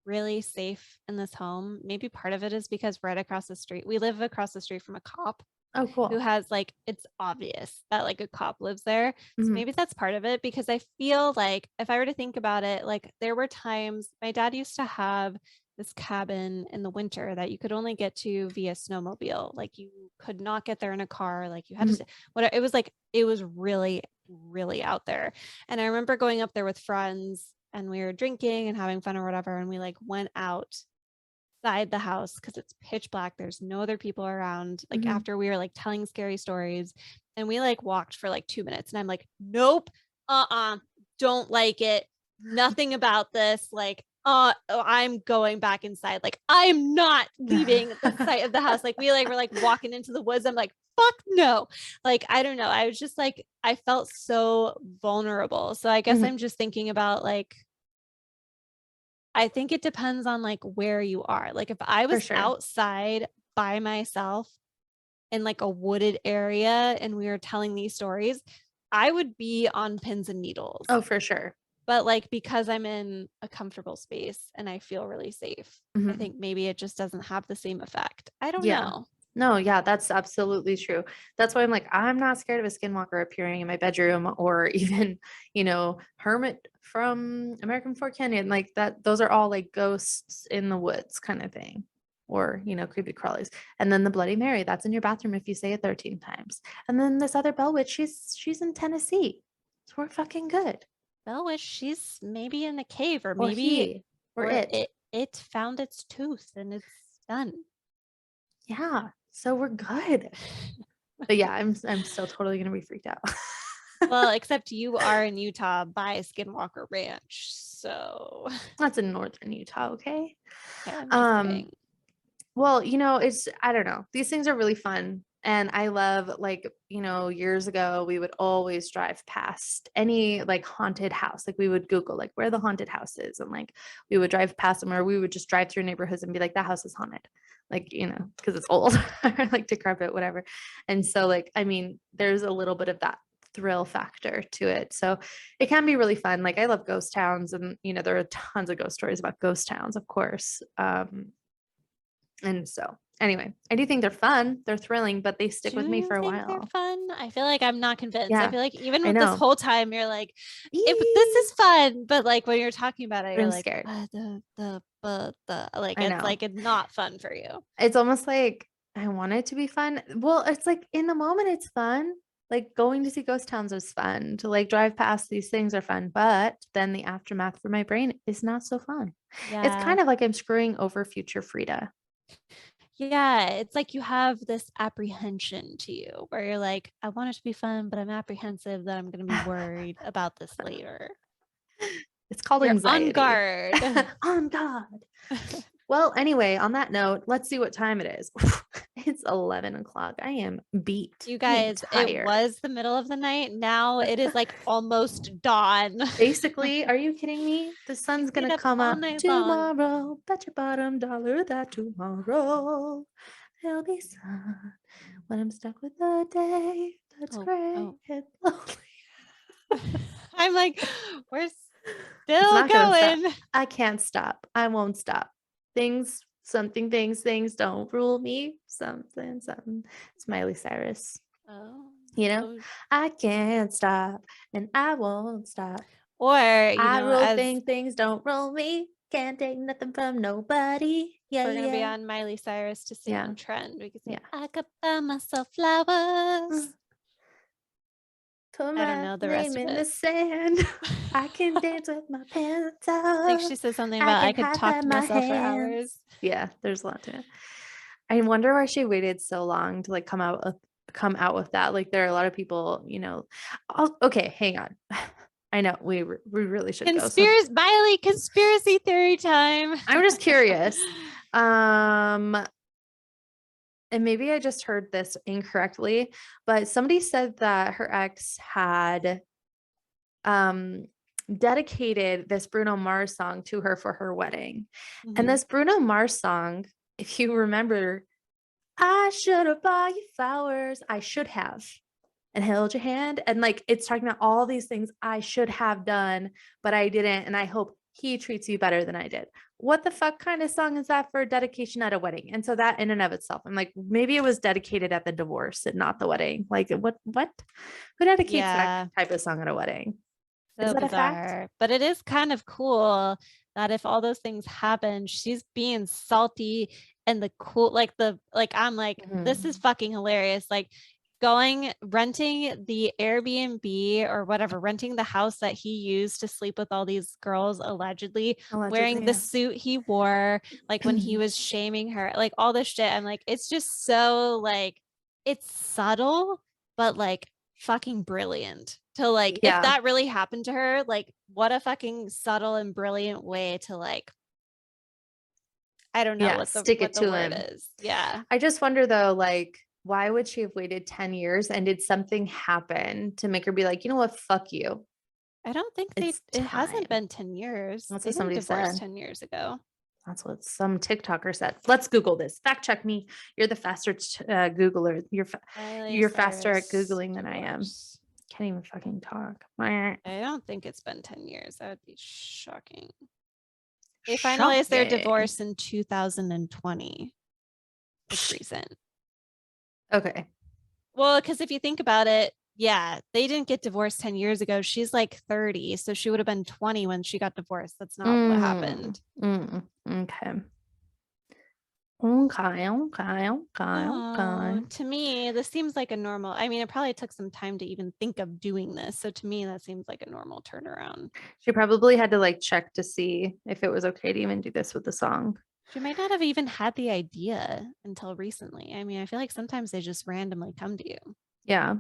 really safe in this home. Maybe part of it is because right across the street, we live across the street from a cop Oh, who cool. has like it's obvious that like a cop lives there. So Mhm. maybe that's part of it because I feel like if I were to think about it, like there were times my dad used to have this cabin in the winter that you could only get to via snowmobile. Like you could not get there in a car. Like you had to Mhm. stay, what it was like, it was really, really out there. And I remember going up there with friends and we were drinking and having fun or whatever. And we like went out inside the house because it's pitch black. There's no other people around. Like Mhm. after we were like telling scary stories and we like walked for like 2 minutes and I'm like, nope, don't like it. Nothing about this. Like, I'm going back inside. Like, I'm not leaving the site of the house. Like, we like were like walking into the woods. I'm like, fuck no. Like, I don't know. I was just like, I felt so vulnerable. So I guess Mhm. I'm just thinking about like I think it depends on, like, where you are. Like, if I For was sure. outside by myself in, like, a wooded area and we were telling these stories, I would be on pins and needles. Oh, for sure. But, like, because I'm in a comfortable space and I feel really safe, I Mhm. think maybe it just doesn't have the same effect. I don't Yeah. know. No, yeah, that's absolutely true. That's why I'm like, I'm not scared of a skinwalker appearing in my bedroom or even, Hermit from American Fort Canyon. Like that, those are all like ghosts in the woods kind of thing. Or, creepy crawlies. And then the Bloody Mary, that's in your bathroom if you say it 13 times. And then this other Bell Witch, she's in Tennessee. So we're fucking good. Bell she's maybe in the cave or Or maybe he or or it. it found its tooth and it's done. Yeah. So we're good. But yeah, I'm still totally gonna be freaked out. Well, except you are in Utah by Skinwalker Ranch. So, That's in northern Utah, okay? okay, I'm just Um, kidding. well, it's I don't know. These things are really fun. And I love like, years ago we would always drive past any like haunted house. Like we would Google like where the haunted house is and like we would drive past them or we would just drive through neighborhoods and be like, that house is haunted. Like, because it's old or like decrepit, whatever. And so like, I mean, there's a little bit of that thrill factor to it. So it can be really fun. Like I love ghost towns and there are tons of ghost stories about ghost towns, of course. And so anyway, I do think they're fun, they're thrilling, but they stick Do with me you for a think they're while. fun? I feel like I'm not convinced. I Yeah, feel like even I with this know. whole time, you're like, this Eee, is fun. But like when you're talking about it, you're I'm like, scared. like I it's know. like it's not fun for you. It's almost like I want it to be fun. Well, it's like in the moment it's fun. Like going to see ghost towns is fun. To like drive past these things are fun, but then the aftermath for my brain is not so fun. It's Yeah. kind of like I'm screwing over future Frida. Yeah. It's like you have this apprehension to you where you're like, I want it to be fun, but I'm apprehensive that I'm going to be worried about this later. It's called You're on anxiety. guard. On God. Well, anyway, on that note, let's see what time it is. It's 11 o'clock. I am beat. You I am guys, it tired. was the middle of the night. Now it is like almost dawn. Basically, are you kidding me? The We sun's stayed gonna up come all up night long. tomorrow. Bet your bottom dollar that tomorrow there'll be sun. When I'm stuck with a day that's Oh, gray oh. and lonely. I'm like, we're It's still not gonna stop. going. I can't stop. I won't stop. Things don't rule me. Something. It's Miley Cyrus. Oh, You know, oh. I can't stop and I won't stop. Or, I rule as things don't rule me. Can't take nothing from nobody. Yeah, we're gonna be yeah. on Miley Cyrus to sing on trend, we could say, Yeah. I could buy myself flowers. Put I don't my know the rest name of in it. the sand. I can dance with my pants I think off. she said something I about I can could high talk five to my myself for hands. hours. Yeah, there's a lot to it. I wonder why she waited so long to like come out with that. Like there are a lot of people, okay, hang on. I know we really should go. So Miley, conspiracy theory time. I'm just curious. And maybe I just heard this incorrectly, but somebody said that her ex had dedicated this Bruno Mars song to her for her wedding. And this Bruno Mars song, if you remember, I should have bought you flowers. I should have and held your hand. And like it's talking about all these things I should have done, but I didn't. And I hope he treats you better than I did. What the fuck kind of song is that for a dedication at a wedding? And so that in and of itself, I'm like, maybe it was dedicated at the divorce and not the wedding. Like what? Who dedicates that type of song at a wedding? Is So that a fact? bizarre. But it is kind of cool that if all those things happen, she's being salty and the cool, like I'm like, this is fucking hilarious. Like renting the Airbnb or whatever, renting the house that he used to sleep with all these girls, allegedly wearing the suit he wore, like when he was shaming her, like all this shit. I'm like, it's just so like, it's subtle, but like fucking brilliant to like, if that really happened to her, like what a fucking subtle and brilliant way to like, I don't know what the word is. Yeah. I just wonder though, like, why would she have waited 10 years and did something happen to make her be like, you know what, fuck you? I don't think it hasn't been 10 years. That's They what didn't somebody divorce said. 10 years ago. That's what some TikToker said. Let's Google this. Fact check me. You're the faster Googler. You're faster at Googling than I am. Can't even fucking talk. I don't think it's been 10 years. That would be shocking. They finalized their divorce in 2020. It's recent. Okay. Well, because if you think about it, yeah, they didn't get divorced 10 years ago. She's like 30. So she would have been 20 when she got divorced. That's not what happened. Okay. Okay. Oh, to me, this seems like a normal. I mean, it probably took some time to even think of doing this. So to me, that seems like a normal turnaround. She probably had to like check to see if it was okay to even do this with the song. She might not have even had the idea until recently. I mean, I feel like sometimes they just randomly come to you. Yeah.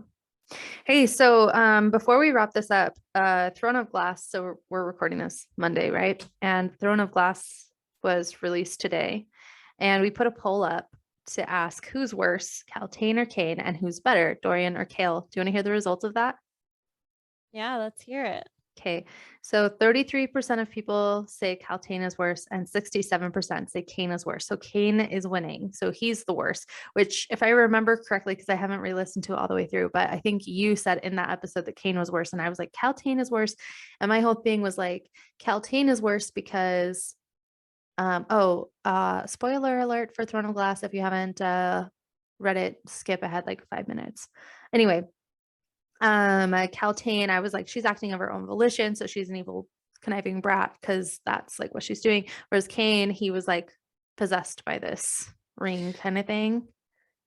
Hey, so before we wrap this up, Throne of Glass, so we're recording this Monday, right? And Throne of Glass was released today. And we put a poll up to ask who's worse, Kaltain or Kane, and who's better, Dorian or Kale. Do you want to hear the results of that? Yeah, let's hear it. Okay, so 33% of people say Kaltain is worse and 67% say Kane is worse. So Kane is winning. So he's the worst, which if I remember correctly, because I haven't re-listened to it all the way through, but I think you said in that episode that Kane was worse. And I was like, Kaltain is worse. And my whole thing was like, Kaltain is worse because, spoiler alert for Throne of Glass. If you haven't read it, skip ahead like 5 minutes. Anyway, Kaltain, I was like, she's acting of her own volition, so she's an evil conniving brat because that's like what she's doing. Whereas Kane, he was like possessed by this ring kind of thing.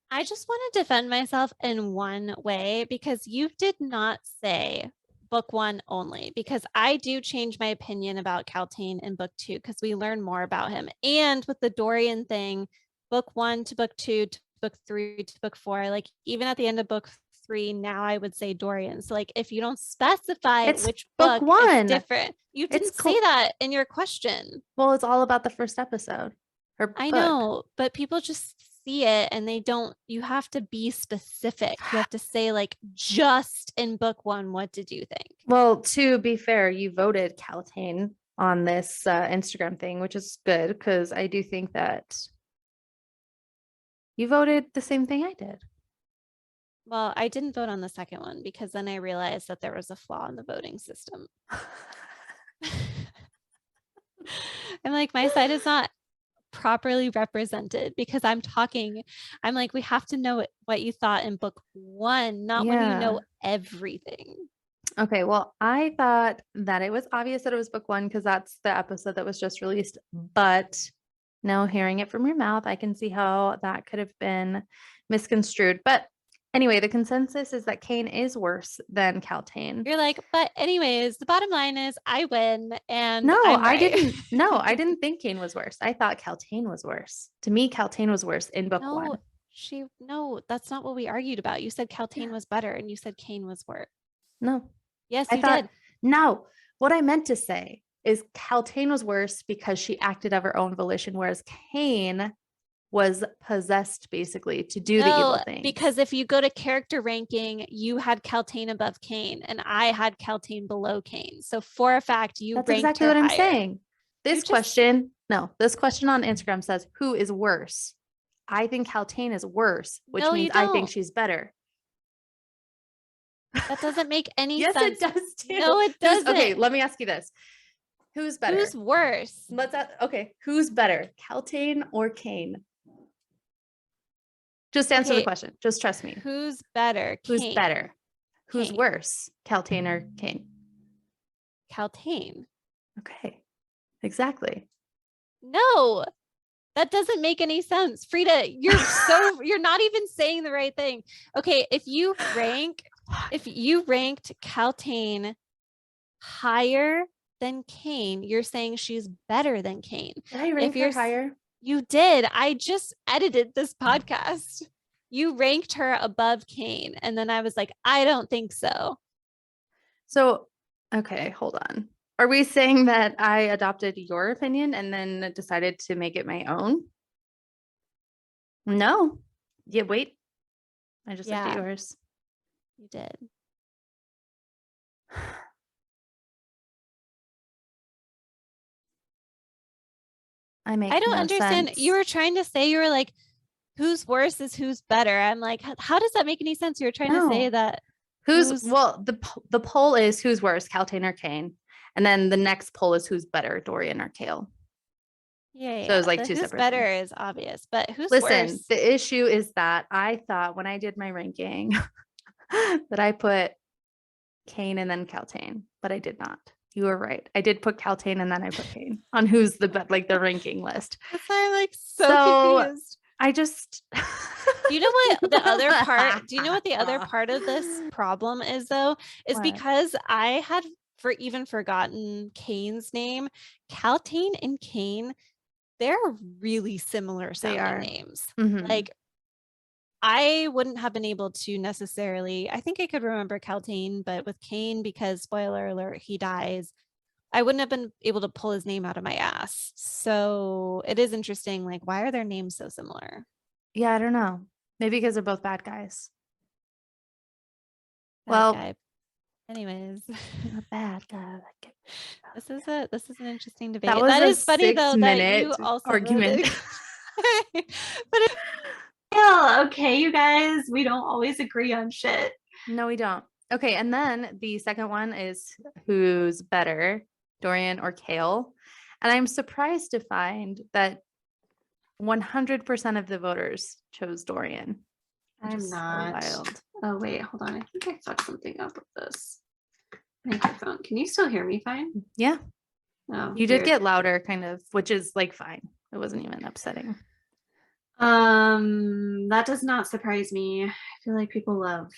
I just want to defend myself in one way because you did not say book one only, because I do change my opinion about Kaltain in book two because we learn more about him. And with the Dorian thing, book one to book two to book three to book four, like even at the end of book three, now I would say Dorian. So like if you don't specify which book one, it's different. You didn't say that in your question. Well, it's all about the first episode. I know, but people just see it and they don't. You have to be specific. You have to say like, just in book one, what did you think? Well, to be fair, you voted Kaltain on this Instagram thing, which is good because I do think that you voted the same thing I did. Well, I didn't vote on the second one because then I realized that there was a flaw in the voting system. I'm like, my side is not properly represented because I'm like, we have to know what you thought in book one, not when you know everything. Okay, well, I thought that it was obvious that it was book one because that's the episode that was just released. But now hearing it from your mouth, I can see how that could have been misconstrued. But anyway, the consensus is that Cain is worse than Kaltain. You're like, but anyways, the bottom line is I win and No, I'm I right. didn't. No, I didn't think Cain was worse. I thought Kaltain was worse. To me, Kaltain was worse in book one. No, that's not what we argued about. You said Kaltain was better and you said Cain was worse. No. Yes, I you thought, did. no, what I meant to say is Kaltain was worse because she acted of her own volition, whereas Cain was possessed basically to do the evil things. Because if you go to character ranking, you had Kaltain above Cain and I had Kaltain below Cain. So for a fact, you That's ranked exactly her what I'm higher. saying. This question on Instagram says, who is worse? I think Kaltain is worse, which means I think she's better. That doesn't make any yes, sense. Yes, it does too. No, it doesn't. Okay, let me ask you this. Who's better? Who's worse? Okay, who's better, Kaltain or Cain? Just answer the question. Just trust me. Who's better? Who's Cain. better? Who's worse, Kaltain or Cain? Kaltain. Okay, exactly. No, that doesn't make any sense. Frida, you're not even saying the right thing. Okay, if you ranked Kaltain higher than Cain, you're saying she's better than Cain. Did I rank her higher? You did. I just edited this podcast. You ranked her above Cain. And then I was like, I don't think so. So, okay, hold on. Are we saying that I adopted your opinion and then decided to make it my own? No. Yeah, wait. I just looked at yours. You did. I don't understand. Sense. You were trying to say, you were like, who's worse is who's better. I'm like, how does that make any sense? You were trying to say that well, the poll is who's worse, Kaltain or Cain, and then the next poll is who's better, Dorian or Kale. Yeah. So it's like two separate. Who's better is obvious, but who's worse? The issue is that I thought when I did my ranking that I put Cain and then Kaltain, but I did not. You were right. I did put Kaltain and then I put Cain on who's the ranking list. I'm like so confused. I just do you know what the other part? Do you know what the other part of this problem is though? Is because I had forgotten Cain's name. Kaltain and Cain, they're really similar sounding names. Mm-hmm. Like I wouldn't have been able to necessarily, I think I could remember Kaltain, but with Cain, because spoiler alert, he dies, I wouldn't have been able to pull his name out of my ass. So it is interesting. Like, why are their names so similar? Yeah, I don't know. Maybe because they're both bad guys. Anyways, a bad guy. This is an interesting debate. That is funny though that you also argument. But okay, you guys, we don't always agree on shit. No, we don't. Okay, and then the second one is who's better, Dorian or Kale? And I'm surprised to find that 100% of the voters chose Dorian. I'm not. So wild. Oh wait, hold on. I think I fucked something up with this microphone. Can you still hear me fine? Yeah. Oh, you did get louder, kind of, which is like fine. It wasn't even upsetting. That does not surprise me. I feel like people love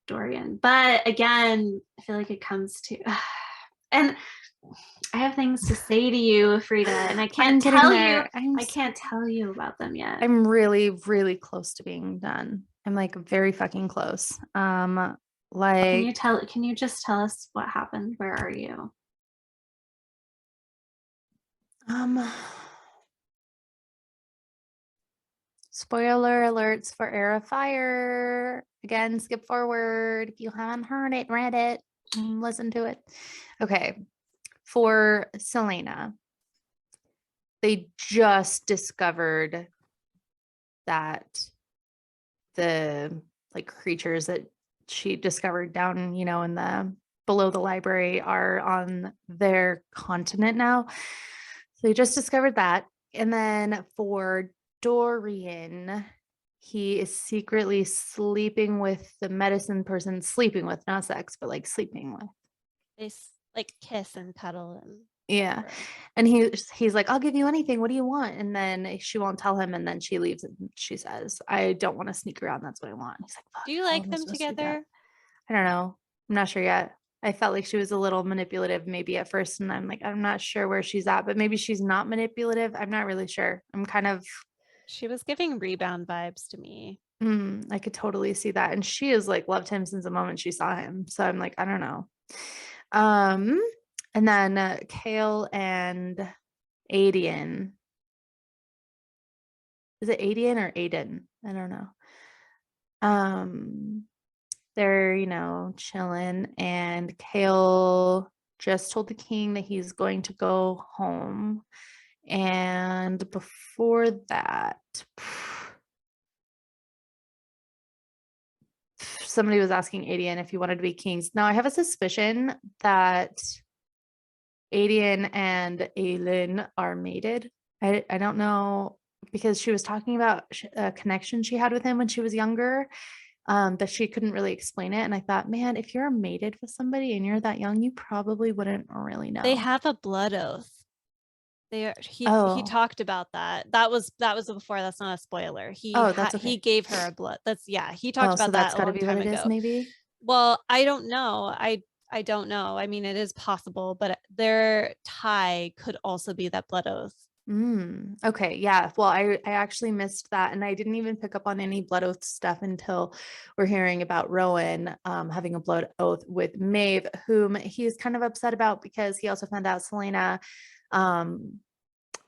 Dorian, but again, I feel like it comes to, and I have things to say to you, Frida, and I can't tell you. I can't tell you about them yet. I'm really, really close to being done. I'm like very fucking close. Like, can you just tell us what happened? Where are you? Spoiler alerts for Heir of Fire. Again, skip forward. If you haven't heard it, read it, listen to it. Okay. For Selena, they just discovered that the like creatures that she discovered down, you know, in the below the library are on their continent now. So he just discovered that. And then for Dorian, he is secretly sleeping with the medicine person, sleeping with, not sex, but like sleeping with. They like kiss and cuddle and Yeah. whatever. And he's like, I'll give you anything. What do you want? And then she won't tell him. And then she leaves and she says, I don't want to sneak around. That's what I want. And he's like, fuck, Do you how like am I them supposed to do that? together? I don't know. I'm not sure yet. I felt like she was a little manipulative maybe at first. And I'm like, I'm not sure where she's at, but maybe she's not manipulative. I'm not really sure. I'm kind of, She was giving rebound vibes to me. I could totally see that. And she has like loved him since the moment she saw him. So I'm like, I don't know. Um, and then Kale and Adian. Is it Adian or Aiden? I don't know. Um, they're, you know, chilling, and Kale just told the king that he's going to go home. And before that, somebody was asking Adian if he wanted to be kings. Now I have a suspicion that Adian and Aelin are mated. I don't know, because she was talking about a connection she had with him when she was younger, that she couldn't really explain it. And I thought, man, if you're mated with somebody and you're that young, you probably wouldn't really They know. have a blood oath. He Oh, talked about that. That was before. That's not a spoiler. oh, that's He okay. gave her a blood. He talked Oh, so about that's that a got to long be what time it is, ago. maybe. Well, I don't know. I don't know. I mean, it is possible, but their tie could also be that blood oath. Okay. Yeah. Well, I actually missed that. And I didn't even pick up on any blood oath stuff until we're hearing about Rowan having a blood oath with Maeve, whom he's kind of upset about because he also found out Selena um,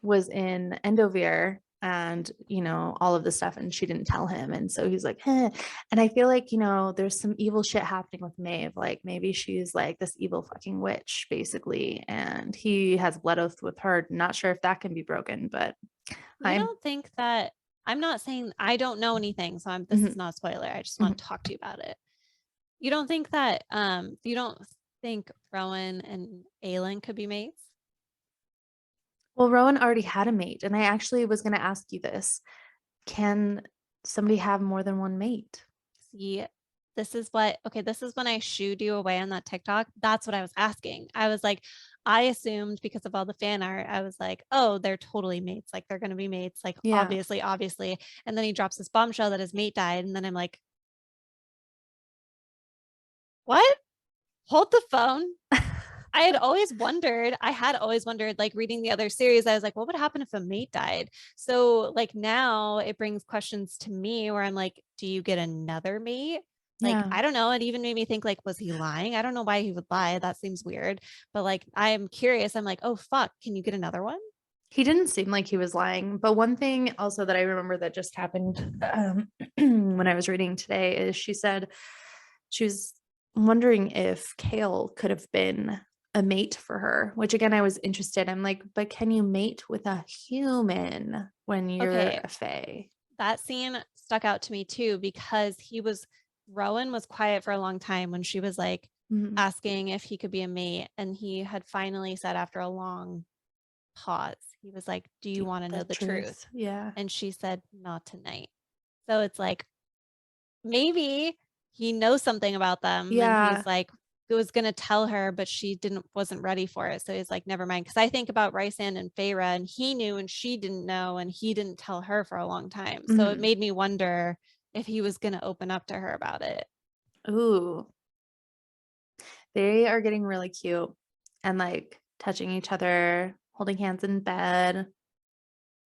was in Endovir and, you know, all of the stuff, and she didn't tell him. And so he's like, eh. And I feel like, you know, there's some evil shit happening with Maeve. Like maybe she's like this evil fucking witch, basically. And he has blood oath with her. Not sure if that can be broken, but You I'm don't think that I'm not saying I don't know anything, so this is mhm, not a spoiler. I just want mhm. to talk to you about it. You don't think that you don't think Rowan and Aelin could be mates? Well, Rowan already had a mate, and I actually was going to ask you this. Can somebody have more than one mate? See, this is when I shooed you away on that TikTok. That's what I was asking. I was like, I assumed because of all the fan art, I was like, oh, they're totally mates. Like they're going to be mates. Like Yeah. obviously, obviously. And then he drops this bombshell that his mate died. And then I'm like, what? Hold the phone. I had always wondered, like reading the other series, I was like, what would happen if a mate died? So, like, now it brings questions to me where I'm like, do you get another mate? Like, Yeah. I don't know. It even made me think, like, was he lying? I don't know why he would lie. That seems weird. But, like, I am curious. I'm like, oh, fuck. Can you get another one? He didn't seem like he was lying. But one thing also that I remember that just happened when I was reading today is she said she was wondering if Kale could have been a mate for her, which again, I was interested. I'm like, but can you mate with a human when you're Okay. a fae? That scene stuck out to me too because Rowan was quiet for a long time when she was like Mhm. asking if he could be a mate. And he had finally said after a long pause, he was like, do you want to know The the truth? truth. Yeah. And she said, not tonight. So it's like, maybe he knows something about them and he's Yeah. like, it was going to tell her, but she wasn't ready for it. So he's like, never mind. Cause I think about Rysand and Feyre, and he knew and she didn't know, and he didn't tell her for a long time. So it Mhm. made me wonder if he was going to open up to her about it. Ooh, they are getting really cute and like touching each other, holding hands in bed.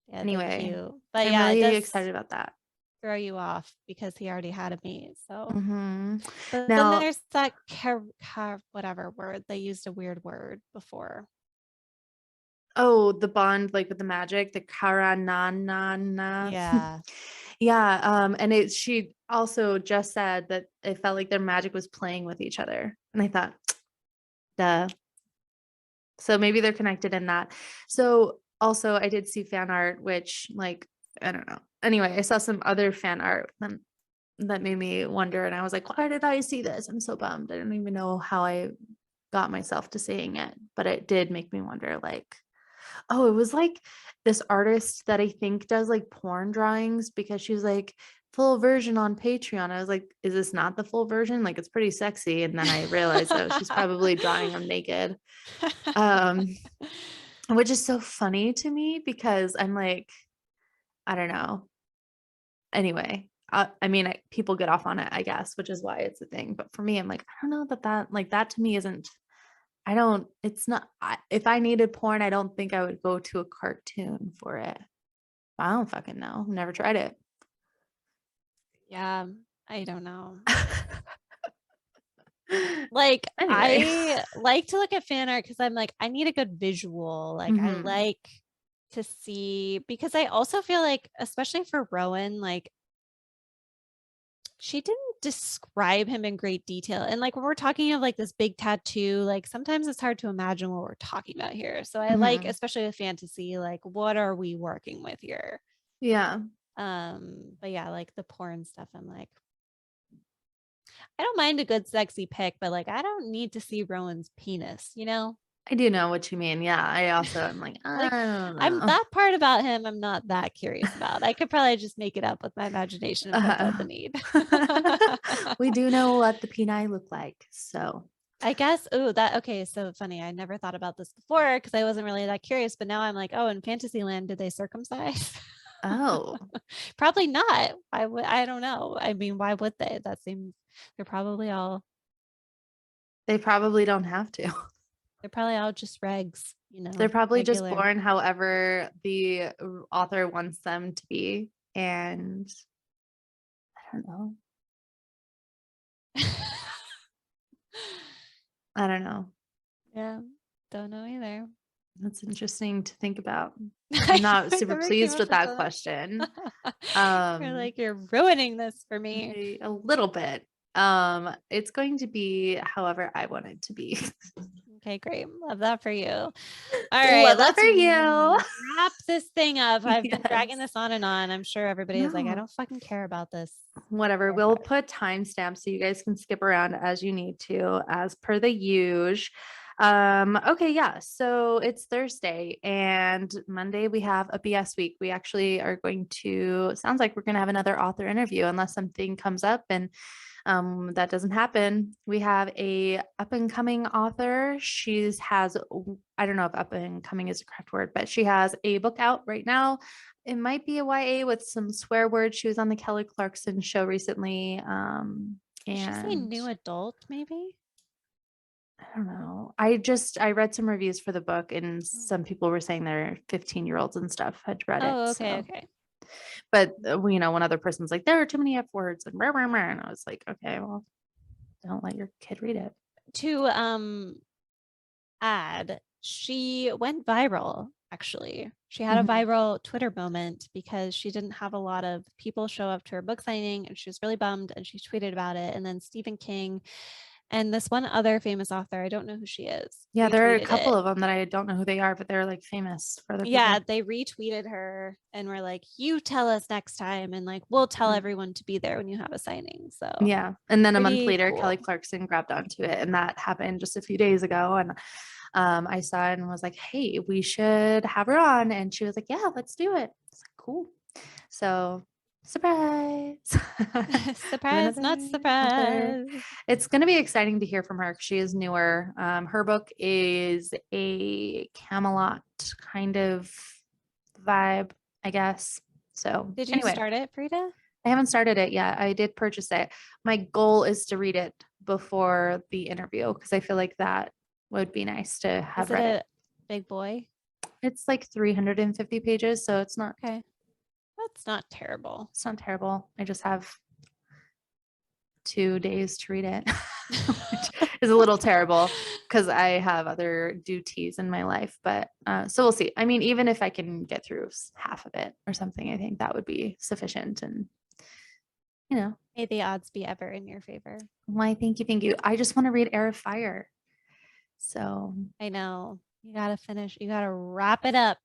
Yeah, they're Anyway, cute. But I'm yeah, it really does excited about that. throw you off because he already had a mate. So, Hmm. but then Now, there's that whatever word. They used a weird word before. oh, the bond like with the magic, the karanana. Yeah. Yeah, and she also just said that it felt like their magic was playing with each other. And I thought, duh. So maybe they're connected in that. So also I did see fan art, which like, I don't know. Anyway, I saw some other fan art. that made me wonder. And I was like, why did I see this? I'm so bummed. I don't even know how I got myself to seeing it, but it did make me wonder, like, oh, it was like this artist that I think does like porn drawings, because she was like, full version on Patreon. I was like, is this not the full version? Like, it's pretty sexy. And then I realized, oh, she's probably drawing them naked. Um, which is so funny to me because I'm like, I don't know. Anyway, I mean, people get off on it, I guess, which is why it's a thing. But for me, I'm like, I don't know that like that to me isn't. I don't. It's not. If I needed porn, I don't think I would go to a cartoon for it. I don't fucking know. Never tried it. Yeah, I don't know. Like, Anyway. I like to look at fan art because I'm like, I need a good visual. Like, I like to see, because I also feel like, especially for Rowan, like, she didn't describe him in great detail. And like, when we're talking of like this big tattoo, like, sometimes it's hard to imagine what we're talking about here. So I like, especially with fantasy, like, what are we working with here? Yeah. But yeah, like the porn stuff, I'm like, I don't mind a good sexy pic, but like, I don't need to see Rowan's penis, you know? I do know what you mean. Yeah. I also am like, I Like, don't I'm know. that part about him, I'm not that curious about. I could probably just make it up with my imagination if I felt the need. We do know what the peni look like. So I guess, okay, so funny. I never thought about this before because I wasn't really that curious, but now I'm like, oh, in Fantasyland, did they circumcise? oh, Probably not. Why would, I don't know. I mean, why would they? That seems, they're probably all, they probably don't have to. they're probably all just regs, They're probably just regular. born however the author wants them to be. And I don't know. I don't know. Yeah, don't know either. That's interesting to think about. I I'm not know, I super never came pleased up with with that that. question. You're like, you're ruining this for me. A little bit. It's going to be however I want it to be. Okay, great. Love that for you. All right, Love that let's for you. wrap this thing up. I've been dragging Yes. this on and on. I'm sure everybody is like, I No. don't fucking care about this. Whatever. We'll put timestamps so you guys can skip around as you need to, as per the usual. Okay, yeah. So it's Thursday and Monday we have a BS week. We actually are going to, sounds like we're going to have another author interview unless something comes up and that doesn't happen. We have a up and coming author. She's has, I don't know if up and coming is a correct word, but she has a book out right now. It might be a YA with some swear words. She was on the Kelly Clarkson show recently. Did she say And new adult, maybe? I don't know. I read some reviews for the book and Oh, some people were saying their 15-year-olds and stuff had read it. okay, So, okay. but one other person's like, there are too many F words and rah, rah, rah. And I was like, okay, well, don't let your kid read it. To add, she went viral actually. She had a viral Twitter moment because she didn't have a lot of people show up to her book signing and she was really bummed and she tweeted about it. And then Stephen King and this one other famous author, I don't know who she is, Yeah, there are a retweeted couple it. of them that I don't know who they are, but they're like famous for other Yeah, people. they retweeted her and were like, you tell us next time and like we'll tell everyone to be there when you have a signing. So Yeah. And then a month pretty later, Kelly cool. Clarkson grabbed onto it. And that happened just a few days ago. And I saw it and was like, hey, we should have her on. And she was like, yeah, let's do it. It's like, cool. So surprise. Surprise, not Author. surprise. It's going to be exciting to hear from her. She is newer. Her book is a Camelot kind of vibe, I guess. So Did you anyway, start it, Frida? I haven't started it yet. I did purchase it. My goal is to read it before the interview because I feel like that would be nice to Is have it read it. a big boy? It's like 350 pages, so Okay. That's not terrible. it's not terrible. I just have 2 days to read it, which is a little terrible because I have other duties in my life. But so we'll see. I mean, even if I can get through half of it or something, I think that would be sufficient. And May the odds be ever in your favor. why, thank you, thank you. I just want to read Air of Fire. So I know. You got to finish. You got to wrap it up.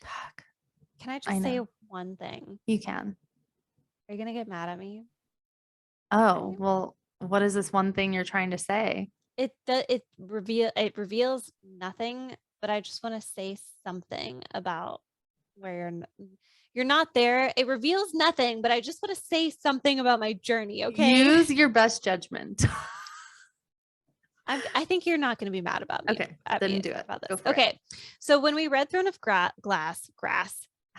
fuck. Can I I just say know one thing? you can. Are you going to get mad at me? Oh, well, what is this one thing you're trying to say? It reveals nothing, but I just want to say something about where you're not there. It reveals nothing, but I just want to say something about my journey. Okay. Use your best judgment. I think you're not going to be mad about me. Okay, then do it. About this. Go for Okay. it. So when we read Throne of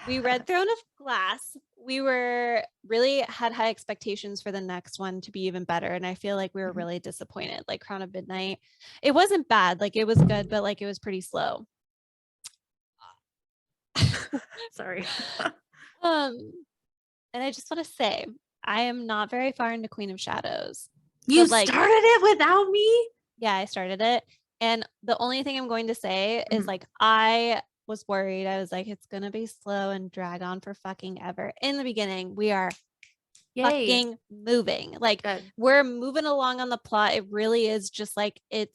we read Throne of Glass, we were really had high expectations for the next one to be even better. And I feel like we were really disappointed. Like Crown of Midnight, it wasn't bad. Like it was good, but like it was pretty slow. Sorry. And I just want to say, I am not very far into Queen of Shadows. You started it without me? Yeah, I started it. And the only thing I'm going to say is like, I was worried. I was like, it's going to be slow and drag on for fucking ever. In the beginning, we are fucking moving. Like we're moving along on the plot. It really is just like, it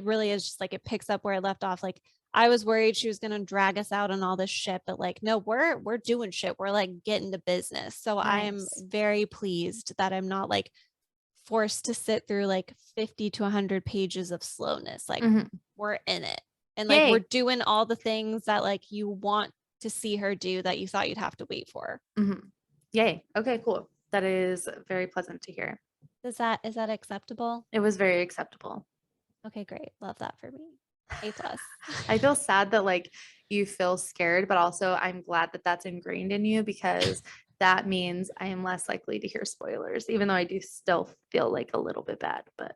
really is just like, it picks up where it left off. Like I was worried she was going to drag us out on all this shit, but like, no, we're doing shit. We're like getting to business. So nice. I am very pleased that I'm not like forced to sit through like 50 to 100 pages of slowness. Like we're in it. And like we're doing all the things that like you want to see her do that you thought you'd have to wait for. Yay. Okay, cool. That is very pleasant to hear. Is that acceptable? It was very acceptable. Okay, great. Love that for me. A+. I feel sad that like you feel scared, but also I'm glad that that's ingrained in you because that means I am less likely to hear spoilers, even though I do still feel like a little bit bad, but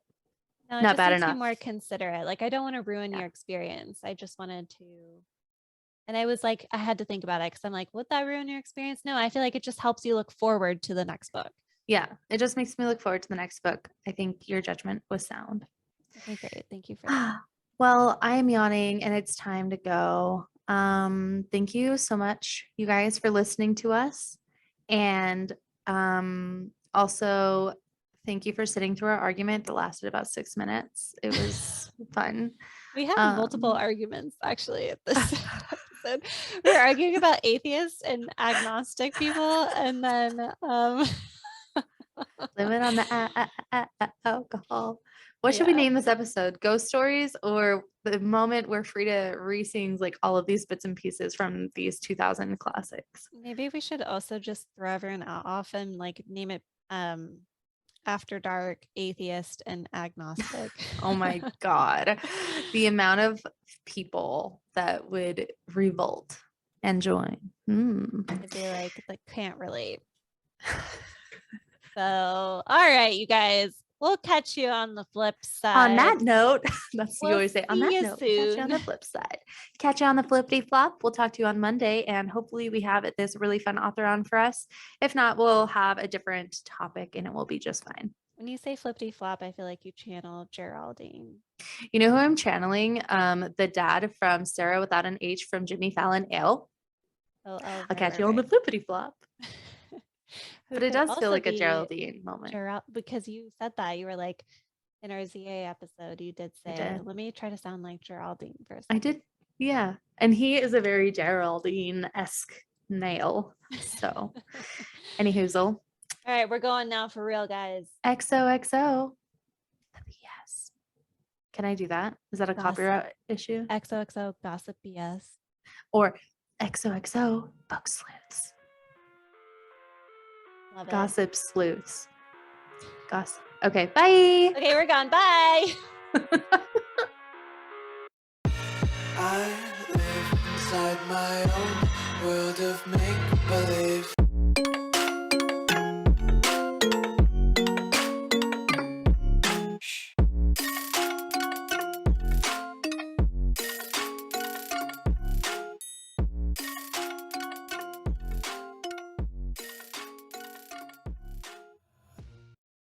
no, not bad enough. Be more considerate. Like I don't want to ruin your experience. I just wanted to, and I was like, I had to think about it because I'm like, would that ruin your experience? No, I feel like it just helps you look forward to the next book. Yeah, it just makes me look forward to the next book. I think your judgment was sound. Okay, great. Thank you for that. Well, I am yawning and it's time to go. Thank you so much, you guys, for listening to us. And also thank you for sitting through our argument that lasted about 6 minutes. It was fun. We had multiple arguments actually at this episode. We were arguing about atheists and agnostic people, and then limit on the alcohol. What should we name this episode? Ghost stories, or the moment where Frida re-sings like all of these bits and pieces from these 2000 classics? Maybe we should also just throw everyone off and like name it After Dark, Atheist, and Agnostic. Oh my God. The amount of people that would revolt and join. I'd be like, that can't relate. So, all right, you guys, we'll catch you on the flip side. On that note, that's what you always say. On that note, catch you on the flip side. Catch you on the flippity flop. We'll talk to you on Monday, and hopefully we have this really fun author on for us. If not, we'll have a different topic, and it will be just fine. When you say flippity flop, I feel like you channel Geraldine. You know who I'm channeling? The dad from Sarah Without an H from Jimmy Fallon Ale. I'll catch you on the flippity flop. But it does feel like a Geraldine moment. Because you said that. You were like, in our ZA episode, you did say, let me try to sound like Geraldine for a second. I did. Yeah. And he is a very Geraldine-esque nail. So, any hoozle. All right, we're going now for real, guys. XOXO. Yes. Can I do that? Is that a copyright issue? XOXO Gossip BS. Or XOXO Book Sleuths. Love it. Gossip Sleuths. Gossip. Okay, bye. Okay, we're gone. Bye. I live inside my own world of make